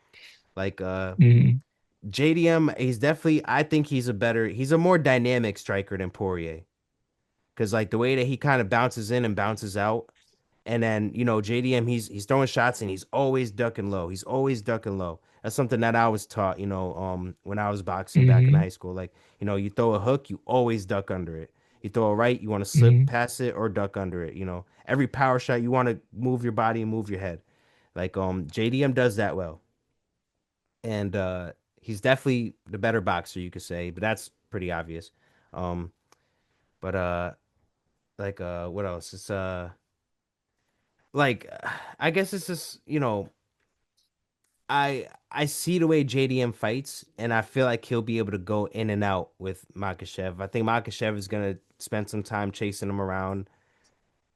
Speaker 1: Like
Speaker 2: Mm.
Speaker 1: JDM, I think he's a more dynamic striker than Poirier. Because like the way that he kind of bounces in and bounces out, and then, JDM, he's throwing shots and he's always ducking low. He's always ducking low. That's something that I was taught, when I was boxing back in
Speaker 2: Mm.
Speaker 1: high school. Like, you throw a hook, you always duck under it. You throw a right, you want to slip
Speaker 2: Mm.
Speaker 1: past it or duck under it. Every power shot, you want to move your body and move your head. Like, JDM does that well. And he's definitely the better boxer, you could say, but that's pretty obvious. Um, but like what else? It's like I guess it's just, I see the way JDM fights, and I feel like he'll be able to go in and out with Makhachev. I think Makhachev is gonna spend some time chasing him around,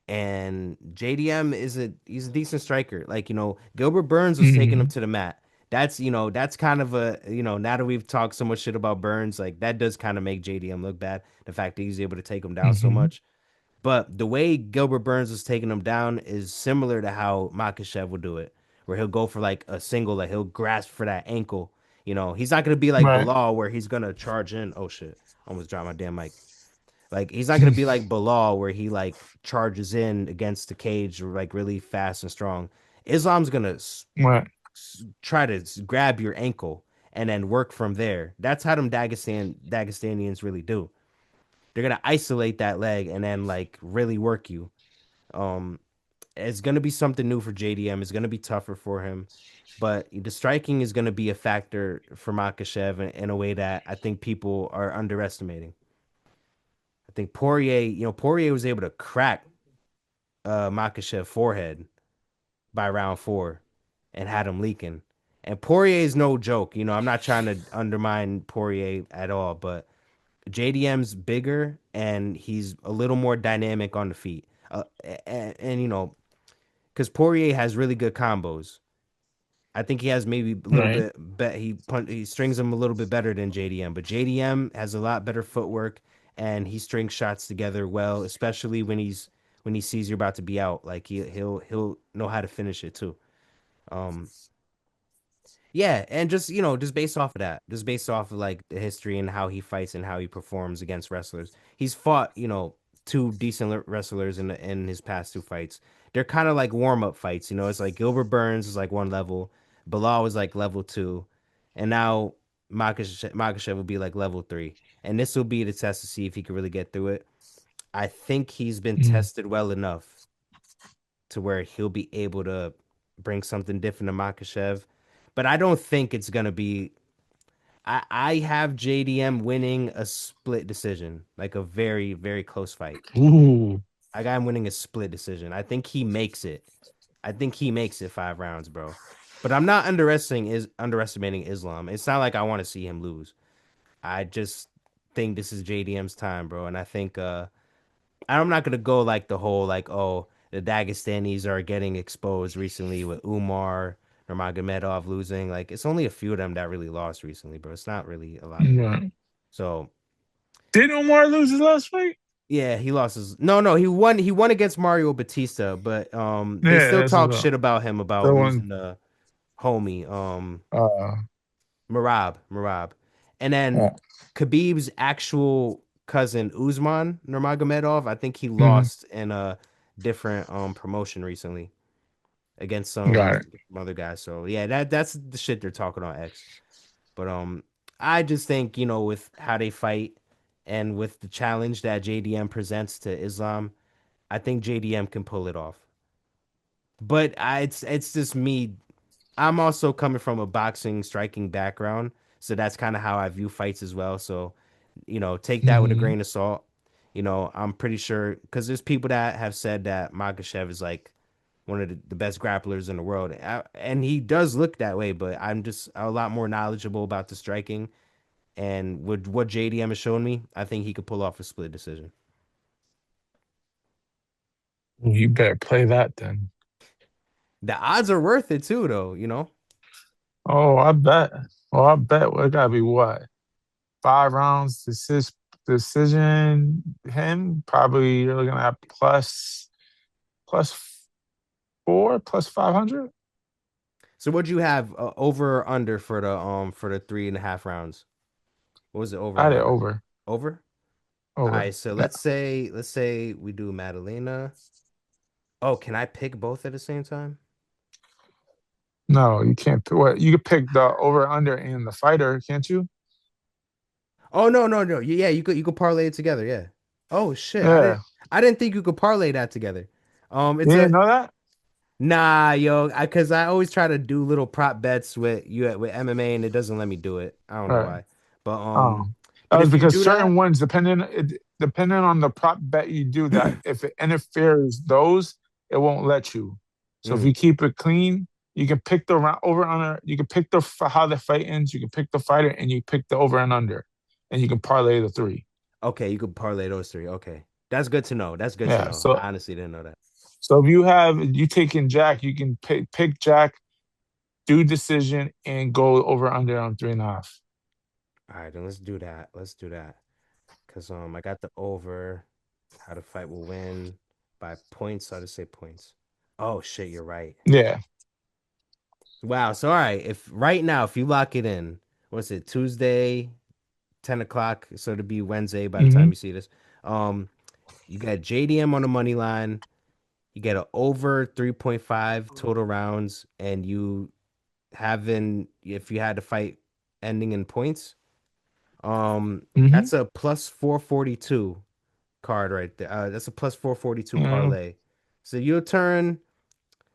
Speaker 1: and JDM he's a decent striker. Like, Gilbert Burns was taking him
Speaker 2: Mm.
Speaker 1: to the mat. That's kind of a, now that we've talked so much shit about Burns, like that does kind of make JDM look bad. The fact that he's able to take him down so
Speaker 2: Mm.
Speaker 1: much. But the way Gilbert Burns was taking him down is similar to how Makhachev would do it, where he'll go for like a single, like he'll grasp for that ankle. He's not gonna be like
Speaker 2: Right.
Speaker 1: Bilal where he's gonna charge in. Oh shit, almost dropped my damn mic. Like he's not gonna be like Bilal where he like charges in against the cage like really fast and strong. Islam's gonna
Speaker 2: Right.
Speaker 1: try to grab your ankle and then work from there. That's how them Dagestanians really do. They're gonna isolate that leg and then like really work you. Um, it's gonna be something new for JDM. It's gonna be tougher for him, but the striking is gonna be a factor for Makhachev in a way that I think people are underestimating. I think Poirier was able to crack Makhachev forehead by round 4 and had him leaking. And Poirier is no joke. I'm not trying to undermine Poirier at all, but JDM's bigger and he's a little more dynamic on the feet. And because Poirier has really good combos. I think he has maybe a little
Speaker 2: Right.
Speaker 1: bit he strings them a little bit better than JDM, but JDM has a lot better footwork and he strings shots together well, especially when he sees you're about to be out. Like he'll know how to finish it too. Um, yeah, and just based off of that, just based off of like the history and how he fights and how he performs against wrestlers. He's fought, two decent wrestlers in his past two fights. They're kind of like warm-up fights, it's like Gilbert Burns is like one level, Bilal was like level 2, and now Makhachev will be like level 3. And this will be the test to see if he can really get through it. I think he's been
Speaker 2: Mm.
Speaker 1: tested well enough to where he'll be able to bring something different to Makhachev. But I don't think it's gonna be. I have JDM winning a split decision, like a very very close fight.
Speaker 2: Ooh.
Speaker 1: I got him winning a split decision. I think he makes it. I think he makes it 5 rounds, bro. But I'm not underestimating Islam. It's not like I want to see him lose. I just think this is JDM's time, bro. And I think I'm not gonna go like the whole like, oh, the Dagestanis are getting exposed recently with Umar or Magomedov losing. Like it's only a few of them that really lost recently, bro. It's not really a lot of them.
Speaker 2: Right.
Speaker 1: So
Speaker 2: Didn't Omar lose his last fight?
Speaker 1: yeah, he lost his no, he won against Mario Batista, but they
Speaker 2: Yeah,
Speaker 1: still
Speaker 2: that's
Speaker 1: talk
Speaker 2: what
Speaker 1: shit about him
Speaker 2: the
Speaker 1: about
Speaker 2: one.
Speaker 1: losing the homie,
Speaker 2: Uh,
Speaker 1: Marab. And then
Speaker 2: uh
Speaker 1: Khabib's actual cousin Usman Nurmagomedov, I think he
Speaker 2: mhm.
Speaker 1: lost in a different promotion recently against
Speaker 2: Got
Speaker 1: some
Speaker 2: it.
Speaker 1: other guy. So yeah, that's the shit they're talking on X. But I just think, with how they fight and with the challenge that JDM presents to Islam, I think JDM can pull it off. But it's just me. I'm also coming from a boxing striking background, so that's kind of how I view fights as well. So, take that with a
Speaker 2: Hmm.
Speaker 1: grain of salt. I'm pretty sure because there's people that have said that Makhachev is like one of the best grapplers in the world, and he does look that way. But I'm just a lot more knowledgeable about the striking, and with what JDM has shown me, I think he could pull off a split decision.
Speaker 2: You better play that then.
Speaker 1: The odds are worth it too, though.
Speaker 2: Oh, I bet. Oh, I bet. Well, it gotta be what? 5 rounds decision. Him probably you're looking at plus 4, plus 500.
Speaker 1: So what'd you have over or under for the 3.5 rounds? What was it over
Speaker 2: I
Speaker 1: and
Speaker 2: had it
Speaker 1: under?
Speaker 2: over.
Speaker 1: Over? All right,
Speaker 2: Over.
Speaker 1: so
Speaker 2: Yeah.
Speaker 1: let's say we do Madalena. Oh, can I pick both at the same time?
Speaker 2: No, you can't. What you could pick the over under and the fighter, can't you?
Speaker 1: Oh no, no, no. Yeah, you could parlay it together, yeah. Oh shit. I
Speaker 2: Yeah.
Speaker 1: didn't I didn't think you could parlay that together.
Speaker 2: You
Speaker 1: It's
Speaker 2: didn't
Speaker 1: a
Speaker 2: know that?
Speaker 1: nah, yo, cause I always try to do little prop bets with MMA and it doesn't let me do it. I don't know
Speaker 2: Right.
Speaker 1: why. But
Speaker 2: Oh, that
Speaker 1: but
Speaker 2: was
Speaker 1: if you
Speaker 2: because
Speaker 1: do that,
Speaker 2: certain ones, depending on the prop bet you do, that if it interferes those, it won't let you. So if
Speaker 1: mm,
Speaker 2: you keep it clean, you can pick the round over under. You can pick how the fight ends. You can pick the fighter, and you pick the over and under, and you can parlay the three.
Speaker 1: okay, you could parlay those three. Okay. That's good to know. That's good to
Speaker 2: Yeah.
Speaker 1: know.
Speaker 2: So
Speaker 1: I honestly didn't know that.
Speaker 2: so if you taking Jack, you can pick Jack, do decision, and go over under on 3.5.
Speaker 1: All right, then let's do that. Let's do that. Cause I got the over. How the fight will win by points. I'll just say points. Oh shit, you're right.
Speaker 2: Yeah.
Speaker 1: Wow. So all right, if right now, if you lock it in, what's it, Tuesday, 10 o'clock. So it'll be Wednesday by the time
Speaker 2: Hmm.
Speaker 1: you see this. You got JDM on the money line. You get an over 3.5 total rounds, and you having if you had to fight ending in points.
Speaker 2: Hmm.
Speaker 1: That's a plus 442 card right there. That's a plus 442
Speaker 2: Uh,
Speaker 1: parlay. So you'll turn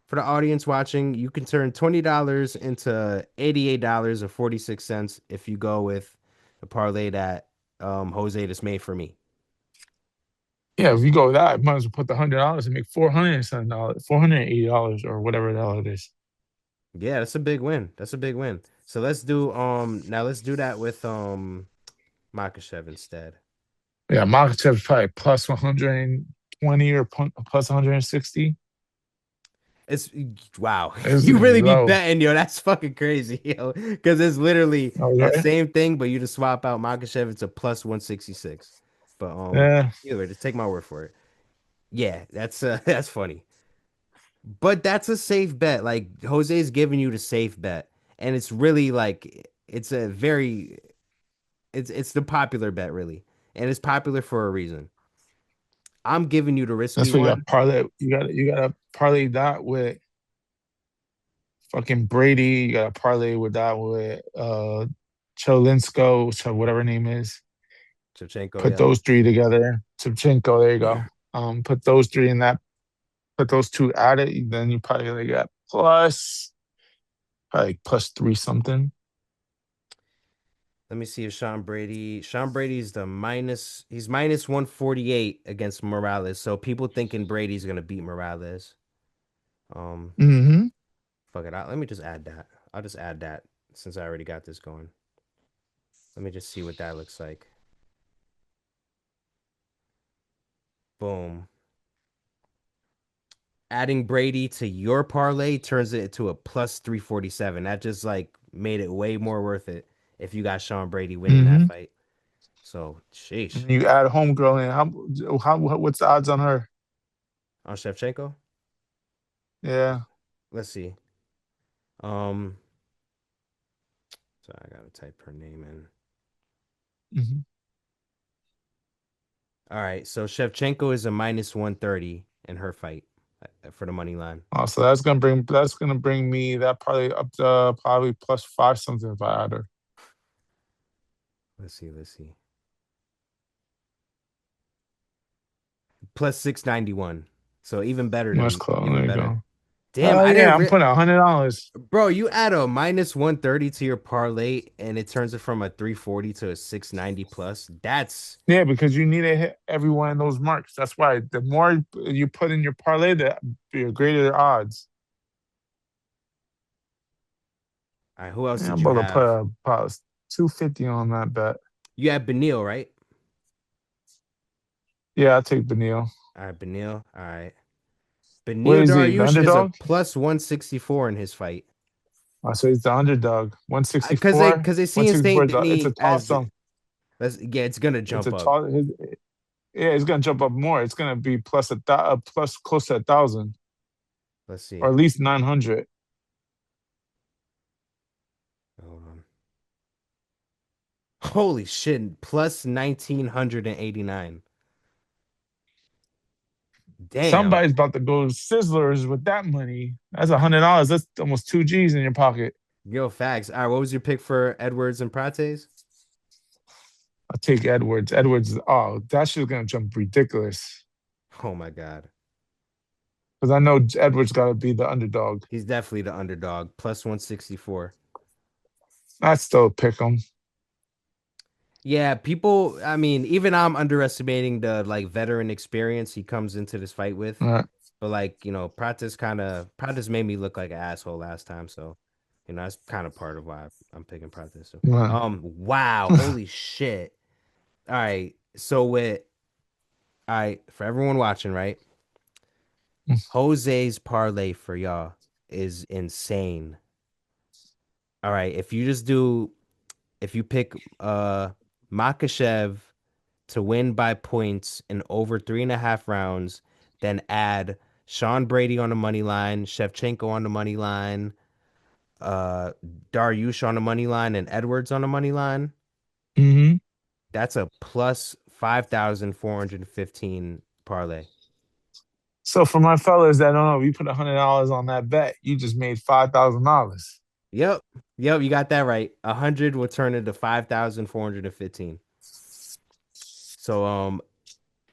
Speaker 1: for the audience watching, you can turn $20 into $88.46 if you go with the parlay that Jose just made for me.
Speaker 2: Yeah, if you go with that, you might as well put the $100 and make $400 $480 or whatever the hell it is.
Speaker 1: Yeah, that's a big win. That's a big win. So let's do now let's do that with Makhachev instead.
Speaker 2: Yeah, Makhachev probably plus 120 or plus 160.
Speaker 1: It's wow.
Speaker 2: It's
Speaker 1: You
Speaker 2: gonna be
Speaker 1: really be
Speaker 2: low.
Speaker 1: betting, yo. That's fucking crazy, yo. Because it's literally that
Speaker 2: Okay.
Speaker 1: same thing, but you just swap out Makhachev, it's a plus 166. But
Speaker 2: Yeah.
Speaker 1: either way, just take my word for it. Yeah, that's that's funny. But that's a safe bet. Like Jose's giving you the safe bet. And it's really like it's a very it's the popular bet really. And it's popular for a reason. I'm giving you the risky
Speaker 2: That's what you
Speaker 1: one.
Speaker 2: got parlay. You gotta parlay that with fucking Brady. You gotta parlay with that with Cholinsko, whatever name is.
Speaker 1: Shevchenko,
Speaker 2: Put
Speaker 1: yep.
Speaker 2: those three together. Shevchenko, there you go. Put those three in that. Put those two at it. Then you probably like got probably plus three something.
Speaker 1: Let me see if Sean Brady's he's minus 148 against Morales. So people thinking Brady's gonna beat Morales. Um
Speaker 2: Hmm.
Speaker 1: fuck it. Let me just add that. I'll just add that since I already got this going. Let me just see what that looks like. Boom. Adding Brady to your parlay turns it into a plus 347. That just like made it way more worth it if you got Sean Brady winning that
Speaker 2: Mm-hmm.
Speaker 1: fight. So, sheesh.
Speaker 2: And you add homegirl in. What's the odds on her?
Speaker 1: On Shevchenko?
Speaker 2: Yeah.
Speaker 1: Let's see. Um, so I gotta type her name in.
Speaker 2: Mm-hmm.
Speaker 1: All right, so Shevchenko is a minus 130 in her fight for the money line.
Speaker 2: Oh, so that's gonna bring me that probably up to probably plus five something if I add her.
Speaker 1: Let's see, let's see. Plus 691. So even better
Speaker 2: That's
Speaker 1: than
Speaker 2: close.
Speaker 1: even
Speaker 2: There you
Speaker 1: better.
Speaker 2: go.
Speaker 1: Damn,
Speaker 2: Hell
Speaker 1: I
Speaker 2: yeah,
Speaker 1: didn't
Speaker 2: I'm putting $100.
Speaker 1: bro, you add a minus 130 to your parlay and it turns it from a 340 to a 690 plus. That's
Speaker 2: Yeah, because you need to hit every one of those marks. That's why the more you put in your parlay, the greater the odds.
Speaker 1: all right. Who else
Speaker 2: Yeah,
Speaker 1: did
Speaker 2: I'm
Speaker 1: you
Speaker 2: about to put
Speaker 1: have?
Speaker 2: about 250 on that bet.
Speaker 1: You had Benil, right?
Speaker 2: Yeah, I'll take Benil.
Speaker 1: All right, Benil. All right.
Speaker 2: What
Speaker 1: Benil
Speaker 2: is he? The
Speaker 1: Dariush is a
Speaker 2: underdog?
Speaker 1: plus 164 in his fight.
Speaker 2: Oh, so he's the underdog.
Speaker 1: Cause they
Speaker 2: 164.
Speaker 1: cause they see in
Speaker 2: 164
Speaker 1: Saint
Speaker 2: is it's
Speaker 1: Denis
Speaker 2: a
Speaker 1: as
Speaker 2: toss on.
Speaker 1: yeah, it's gonna
Speaker 2: It's
Speaker 1: jump
Speaker 2: a
Speaker 1: up.
Speaker 2: toss. Yeah, it's gonna jump up more. It's gonna be plus close to 1,000
Speaker 1: Let's
Speaker 2: or
Speaker 1: see.
Speaker 2: at least 900.
Speaker 1: Hold on. Holy shit, plus 1989. Damn.
Speaker 2: Somebody's about to go Sizzlers with that money. That's $100. That's almost 2 G's in your pocket.
Speaker 1: Yo, facts. All right, what was your pick for Edwards and Prates?
Speaker 2: I'll take Edwards. Edwards, oh, that shit's gonna jump ridiculous.
Speaker 1: Oh my God.
Speaker 2: Because I know Edwards gotta be the underdog.
Speaker 1: He's definitely the underdog. Plus 164.
Speaker 2: I still pick him.
Speaker 1: Yeah, people, I mean, even I'm underestimating the like veteran experience he comes into this fight with.
Speaker 2: All right.
Speaker 1: But like, Prates made me look like an asshole last time, so that's kind of part of why I'm picking Prates. So,
Speaker 2: All
Speaker 1: wow,
Speaker 2: right.
Speaker 1: holy shit. All right. So all right, for everyone watching, right? Jose's parlay for y'all is insane. All right, if you pick Makhachev to win by points in over 3.5 rounds, then add Sean Brady on the money line, Shevchenko on the money line, uh Dariush on the money line, and Edwards on the money line.
Speaker 2: Mm-hmm.
Speaker 1: That's a plus 5,415 parlay.
Speaker 2: So for my fellas that don't know, if you put $100 on that bet, you just made $5,000.
Speaker 1: Yep. Yep, you got that right. 100 will turn into 5,415. So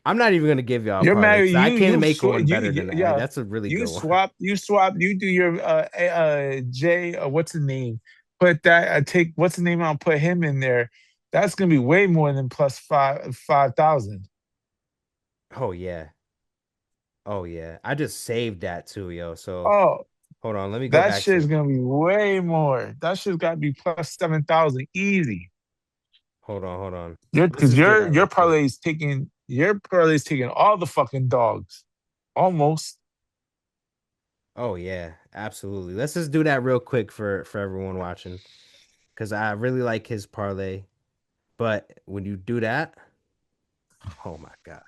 Speaker 1: I'm not even gonna give y'all a
Speaker 2: You're
Speaker 1: parlay
Speaker 2: mad.
Speaker 1: because I can't make one better
Speaker 2: You
Speaker 1: than that.
Speaker 2: yeah.
Speaker 1: That's a really
Speaker 2: You
Speaker 1: good one.
Speaker 2: swap. You swap. You do your J. What's the name? Put that. Take what's the name? I'll put him in there. That's gonna be way more than plus 5,000.
Speaker 1: Oh yeah. Oh yeah. I just saved that too, yo. So
Speaker 2: Oh,
Speaker 1: hold on, let me go
Speaker 2: that
Speaker 1: back
Speaker 2: shit's
Speaker 1: to
Speaker 2: gonna be way more. That shit's gotta be plus 7,000 easy.
Speaker 1: hold on. Let's
Speaker 2: Because
Speaker 1: just do that
Speaker 2: your
Speaker 1: real quick.
Speaker 2: parlays taking all the fucking dogs. Almost.
Speaker 1: Oh yeah, absolutely. Let's just do that real quick for everyone watching. Cause I really like his parlay. But when you do that, oh my God.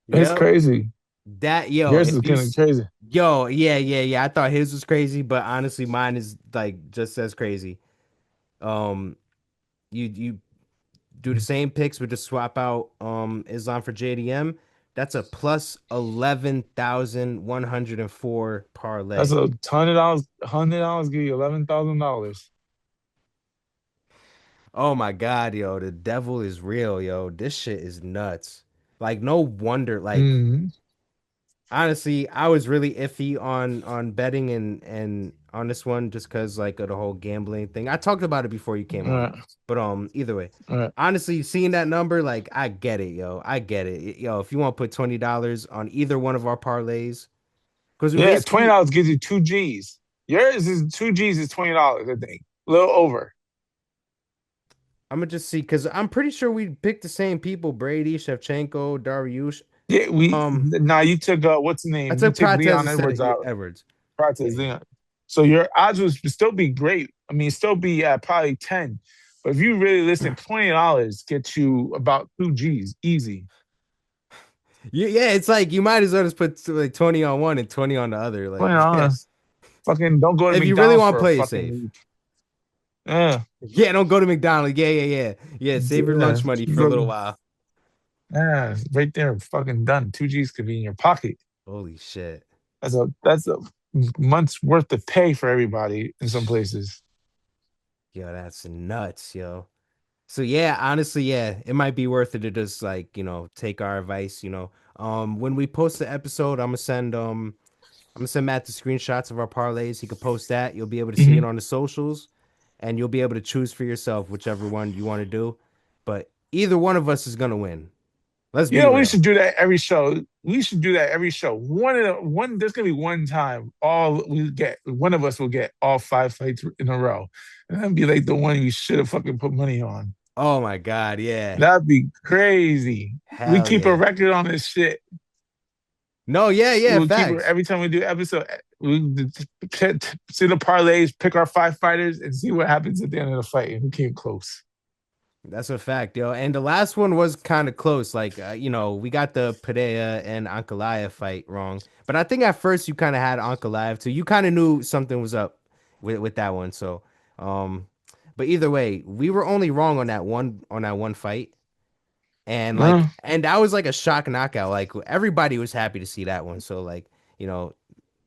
Speaker 2: It's
Speaker 1: Yep.
Speaker 2: crazy.
Speaker 1: That yo,
Speaker 2: Yours is getting crazy.
Speaker 1: yo, yeah. I thought his was crazy, but honestly, mine is like just as crazy. Um, you do the same picks, but just swap out Islam for JDM. That's a plus 11,104
Speaker 2: That's
Speaker 1: parlay.
Speaker 2: a $100. $100 give you $11,000.
Speaker 1: Oh my God, yo, the devil is real, yo. This shit is nuts. Like, no wonder, like
Speaker 2: Mm-hmm.
Speaker 1: honestly, I was really iffy on betting and on this one just because like of the whole gambling thing. I talked about it before you came
Speaker 2: All
Speaker 1: on,
Speaker 2: right.
Speaker 1: but either way,
Speaker 2: All right.
Speaker 1: honestly, seeing that number, like I get it, yo. I get it, yo. If you want to put $20 on either one of our parlays, Because we
Speaker 2: Yeah,
Speaker 1: basically,
Speaker 2: $20 gives you 2 G's. Yours is 2 G's is $20, I think. A little over.
Speaker 1: I'm gonna just see because I'm pretty sure we picked the same people: Brady, Shevchenko, Dariush.
Speaker 2: Yeah,
Speaker 1: Um,
Speaker 2: now you took what's the
Speaker 1: I
Speaker 2: name? You
Speaker 1: took
Speaker 2: took
Speaker 1: Prates
Speaker 2: Leon
Speaker 1: instead
Speaker 2: Edwards
Speaker 1: of
Speaker 2: out.
Speaker 1: Edwards.
Speaker 2: Prates,
Speaker 1: Yeah.
Speaker 2: Leon. So your odds would still be great. I mean, still be at probably 10. But if you really listen, $20 gets you about 2 G's easy.
Speaker 1: Yeah, it's like you might as well just put like 20 on one and 20 on the other. Like, yeah.
Speaker 2: $20. Fucking don't go to
Speaker 1: If you really
Speaker 2: McDonald's
Speaker 1: want to
Speaker 2: for a
Speaker 1: play it
Speaker 2: fucking
Speaker 1: safe.
Speaker 2: week. Yeah.
Speaker 1: Yeah, don't go to McDonald's. Yeah. Yeah, save your
Speaker 2: Yeah.
Speaker 1: lunch money for a little while.
Speaker 2: Yeah, right there, fucking done. 2 G's could be in your pocket.
Speaker 1: Holy shit.
Speaker 2: That's a month's worth of pay for everybody in some places.
Speaker 1: Yo, that's nuts, yo. So yeah, honestly, yeah, it might be worth it to just like, take our advice. When we post the episode, I'm gonna send Matt the screenshots of our parlays. He could post that. You'll be able to see it
Speaker 2: Hmm.
Speaker 1: on the socials, and you'll be able to choose for yourself whichever one you want to do. But either one of us is gonna win. Let's
Speaker 2: You
Speaker 1: be
Speaker 2: know, we
Speaker 1: real.
Speaker 2: should do that every show. We should do that every show. There's gonna be one time one of us will get all 5 fights in a row. And that'd be like the one you should have fucking put money on.
Speaker 1: Oh my God, yeah.
Speaker 2: That'd be crazy. We
Speaker 1: Hell
Speaker 2: keep a
Speaker 1: yeah.
Speaker 2: record on this shit.
Speaker 1: No, yeah,
Speaker 2: We'll keep it
Speaker 1: facts.
Speaker 2: every time we do episode. We see the parlays, pick our 5 fighters, and see what happens at the end of the fight and who came close.
Speaker 1: That's a fact, yo. And the last one was kind of close. Like, we got the Padea and Ankalaev fight wrong. But I think at first you kind of had Ankalaev too. You kind of knew something was up with that one. So, um, but either way, we were only wrong on that one fight. And
Speaker 2: Uh,
Speaker 1: that was like a shock knockout. Like everybody was happy to see that one. So like, you know,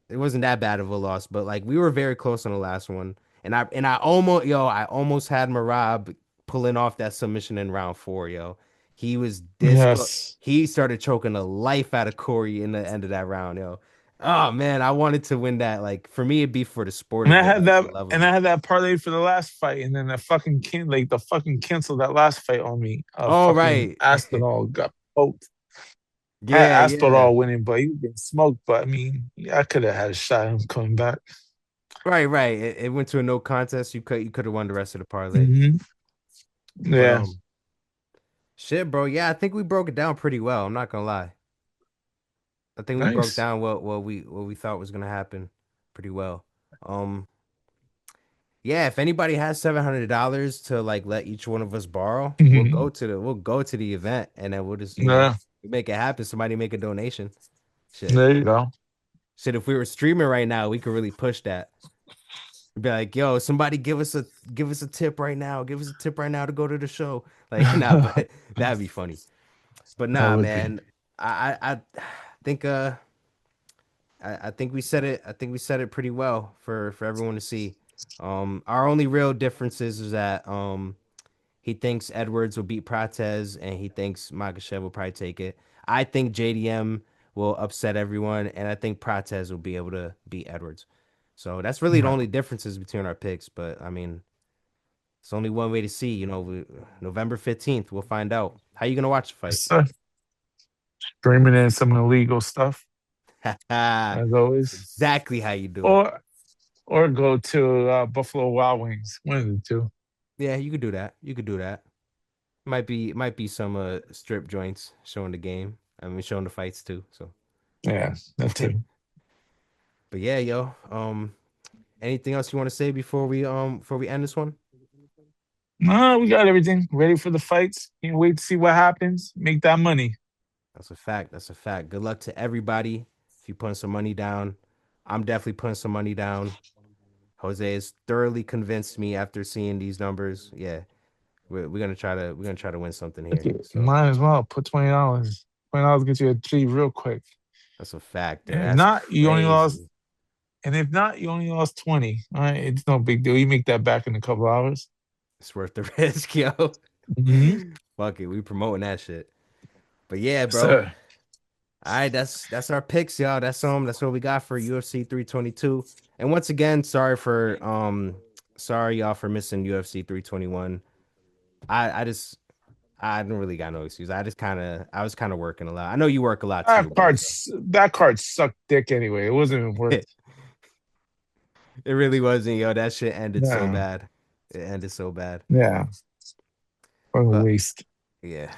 Speaker 1: it wasn't that bad of a loss, but like we were very close on the last one. And I almost had Marab pulling off that submission in round 4, yo. He was this close.
Speaker 2: yes.
Speaker 1: He started choking the life out of Corey in the end of that round, yo. Oh man, I wanted to win that. Like for me, it'd be for the sport
Speaker 2: And I
Speaker 1: of it,
Speaker 2: had
Speaker 1: like
Speaker 2: that
Speaker 1: the love
Speaker 2: and
Speaker 1: of
Speaker 2: I
Speaker 1: it.
Speaker 2: had that parlay for the last fight, and then the fucking canceled that last fight on me.
Speaker 1: All
Speaker 2: Fucking
Speaker 1: right.
Speaker 2: Aspinall got poked. I had
Speaker 1: Yeah.
Speaker 2: Aspinall winning, but he was getting smoked. But I mean, yeah, I could have had a shot at him coming back.
Speaker 1: Right. It went to a no contest. You could have won the rest of the parlay.
Speaker 2: Hmm.
Speaker 1: But
Speaker 2: Yeah,
Speaker 1: shit, bro. Yeah, I think we broke it down pretty well. I'm not gonna lie. I think we broke
Speaker 2: nice.
Speaker 1: down what we thought was gonna happen pretty well. Um, yeah, if anybody has $700 to like let each one of us borrow, we'll
Speaker 2: Mhm.
Speaker 1: go to the event and then we'll just
Speaker 2: Yeah,
Speaker 1: make it happen. Somebody make a donation. Shit,
Speaker 2: there you go.
Speaker 1: shit. If we were streaming right now, we could really push that. Be like, yo, somebody give us a tip right now. Give us a tip right now to go to the show. Like, nah, but that'd be funny. But
Speaker 2: That
Speaker 1: nah,
Speaker 2: would be.
Speaker 1: man. I think I think we said it. I think we said it pretty well for everyone to see. Our only real differences is that he thinks Edwards will beat Prates and he thinks Makhachev will probably take it. I think JDM will upset everyone, and I think Prates will be able to beat Edwards. So that's really the only differences between our picks. But I mean, it's only one way to see. November 15th, we'll find out. How you gonna watch the fight?
Speaker 2: So, streaming in some illegal stuff as
Speaker 1: That's
Speaker 2: always,
Speaker 1: exactly how you do it.
Speaker 2: or go to Buffalo Wild Wings. One of the two.
Speaker 1: Yeah, you could do that. You could do that. Might be some strip joints showing the game. I mean, showing the fights too. So,
Speaker 2: Yeah, that too.
Speaker 1: but yeah, yo. Anything else you want to say before we end this one?
Speaker 2: No, we got everything ready for the fights. Can't wait to see what happens. Make that money.
Speaker 1: That's a fact. That's a fact. Good luck to everybody. If you putting some money down, I'm definitely putting some money down. Jose has thoroughly convinced me after seeing these numbers. Yeah, we're gonna try to win something here. So
Speaker 2: Might as well put $20. $20 gets you a G real quick.
Speaker 1: that's a fact, yo.
Speaker 2: And if
Speaker 1: That's
Speaker 2: not, you only lost.
Speaker 1: crazy.
Speaker 2: And if not, you only lost 20. All right, it's no big deal. You make that back in a couple hours.
Speaker 1: It's worth the risk, yo.
Speaker 2: Mm-hmm.
Speaker 1: Fuck it, we promoting that shit. But yeah, bro.
Speaker 2: So,
Speaker 1: All right, that's our picks, y'all. That's what we got for UFC 322. And once again, sorry y'all for missing UFC 321. I just I don't really got no excuse. I was kind of working a lot. I know you work a lot too, bro. So
Speaker 2: That card sucked dick anyway. It wasn't even worth.
Speaker 1: it really wasn't, yo. That shit ended so
Speaker 2: Yeah,
Speaker 1: bad. It ended so bad.
Speaker 2: yeah, what a
Speaker 1: But
Speaker 2: waste.
Speaker 1: yeah.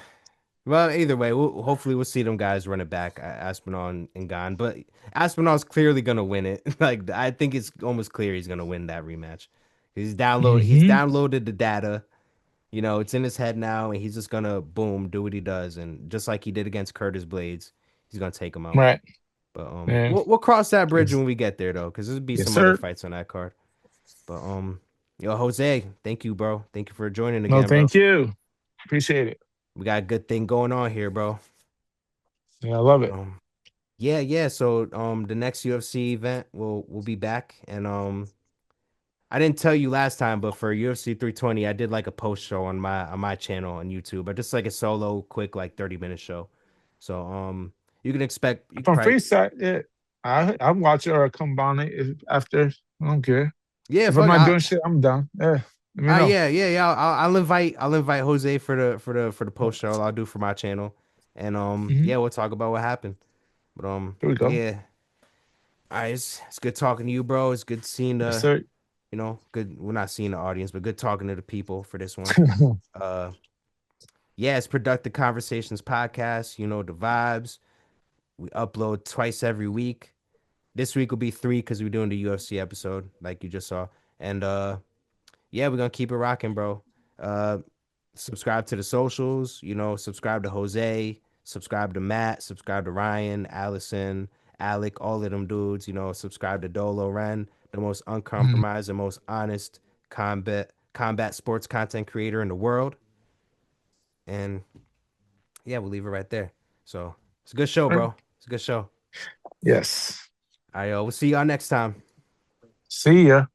Speaker 1: Well, either way, hopefully we'll see them guys run it back, Aspinall and Gane. But Aspinall's clearly gonna win it. Like I think it's almost clear he's gonna win that rematch. He's
Speaker 2: Hmm.
Speaker 1: downloaded the data. You know, it's in his head now, and he's just gonna boom, do what he does, and just like he did against Curtis Blades, he's gonna take him out.
Speaker 2: Right.
Speaker 1: But
Speaker 2: Yeah.
Speaker 1: we'll cross that bridge
Speaker 2: Yes,
Speaker 1: when we get there though, because there'll be
Speaker 2: yes,
Speaker 1: some other
Speaker 2: sir.
Speaker 1: fights on that card. But yo, Jose, thank you, bro. Thank you for joining
Speaker 2: No,
Speaker 1: again, bro.
Speaker 2: thank you. Appreciate it.
Speaker 1: We got a good thing going on here, bro.
Speaker 2: Yeah, I love
Speaker 1: But
Speaker 2: it.
Speaker 1: yeah, yeah. So the next UFC event will be back, and I didn't tell you last time, but for UFC 320, I did like a post show on my channel on YouTube, but just like a solo, quick, like 30-minute show. So you can expect you
Speaker 2: If
Speaker 1: could
Speaker 2: I'm
Speaker 1: probably
Speaker 2: free, side, yeah, I'll watch it or combine it after. I don't care.
Speaker 1: yeah,
Speaker 2: If I'm
Speaker 1: fuck.
Speaker 2: not doing shit, I'm done. Yeah, let me know.
Speaker 1: Yeah, yeah, yeah. I'll invite Jose for the post show I'll do for my channel, and
Speaker 2: Hmm.
Speaker 1: yeah, we'll talk about what happened. But
Speaker 2: Here we go.
Speaker 1: yeah. All right, it's good talking to you, bro. It's good seeing
Speaker 2: Yes, sir.
Speaker 1: good. We're not seeing the audience, but good talking to the people for this one. Uh, yeah, it's Productive Conversations podcast. You know the vibes. We upload twice every week. This week will be three because we're doing the UFC episode, like you just saw. And yeah, we're gonna keep it rocking, bro. Uh, subscribe to the socials. You know, subscribe to Jose. Subscribe to Matt. Subscribe to Ryan, Allison, Alec, all of them dudes. You know, subscribe to Dolo Ren, the most
Speaker 2: Mhm.
Speaker 1: uncompromised and most honest combat sports content creator in the world. And yeah, we'll leave it right there. So it's a good show,
Speaker 2: Sure.
Speaker 1: bro. It's a good show.
Speaker 2: Yes.
Speaker 1: All right, yo, we'll see y'all next time.
Speaker 2: See ya.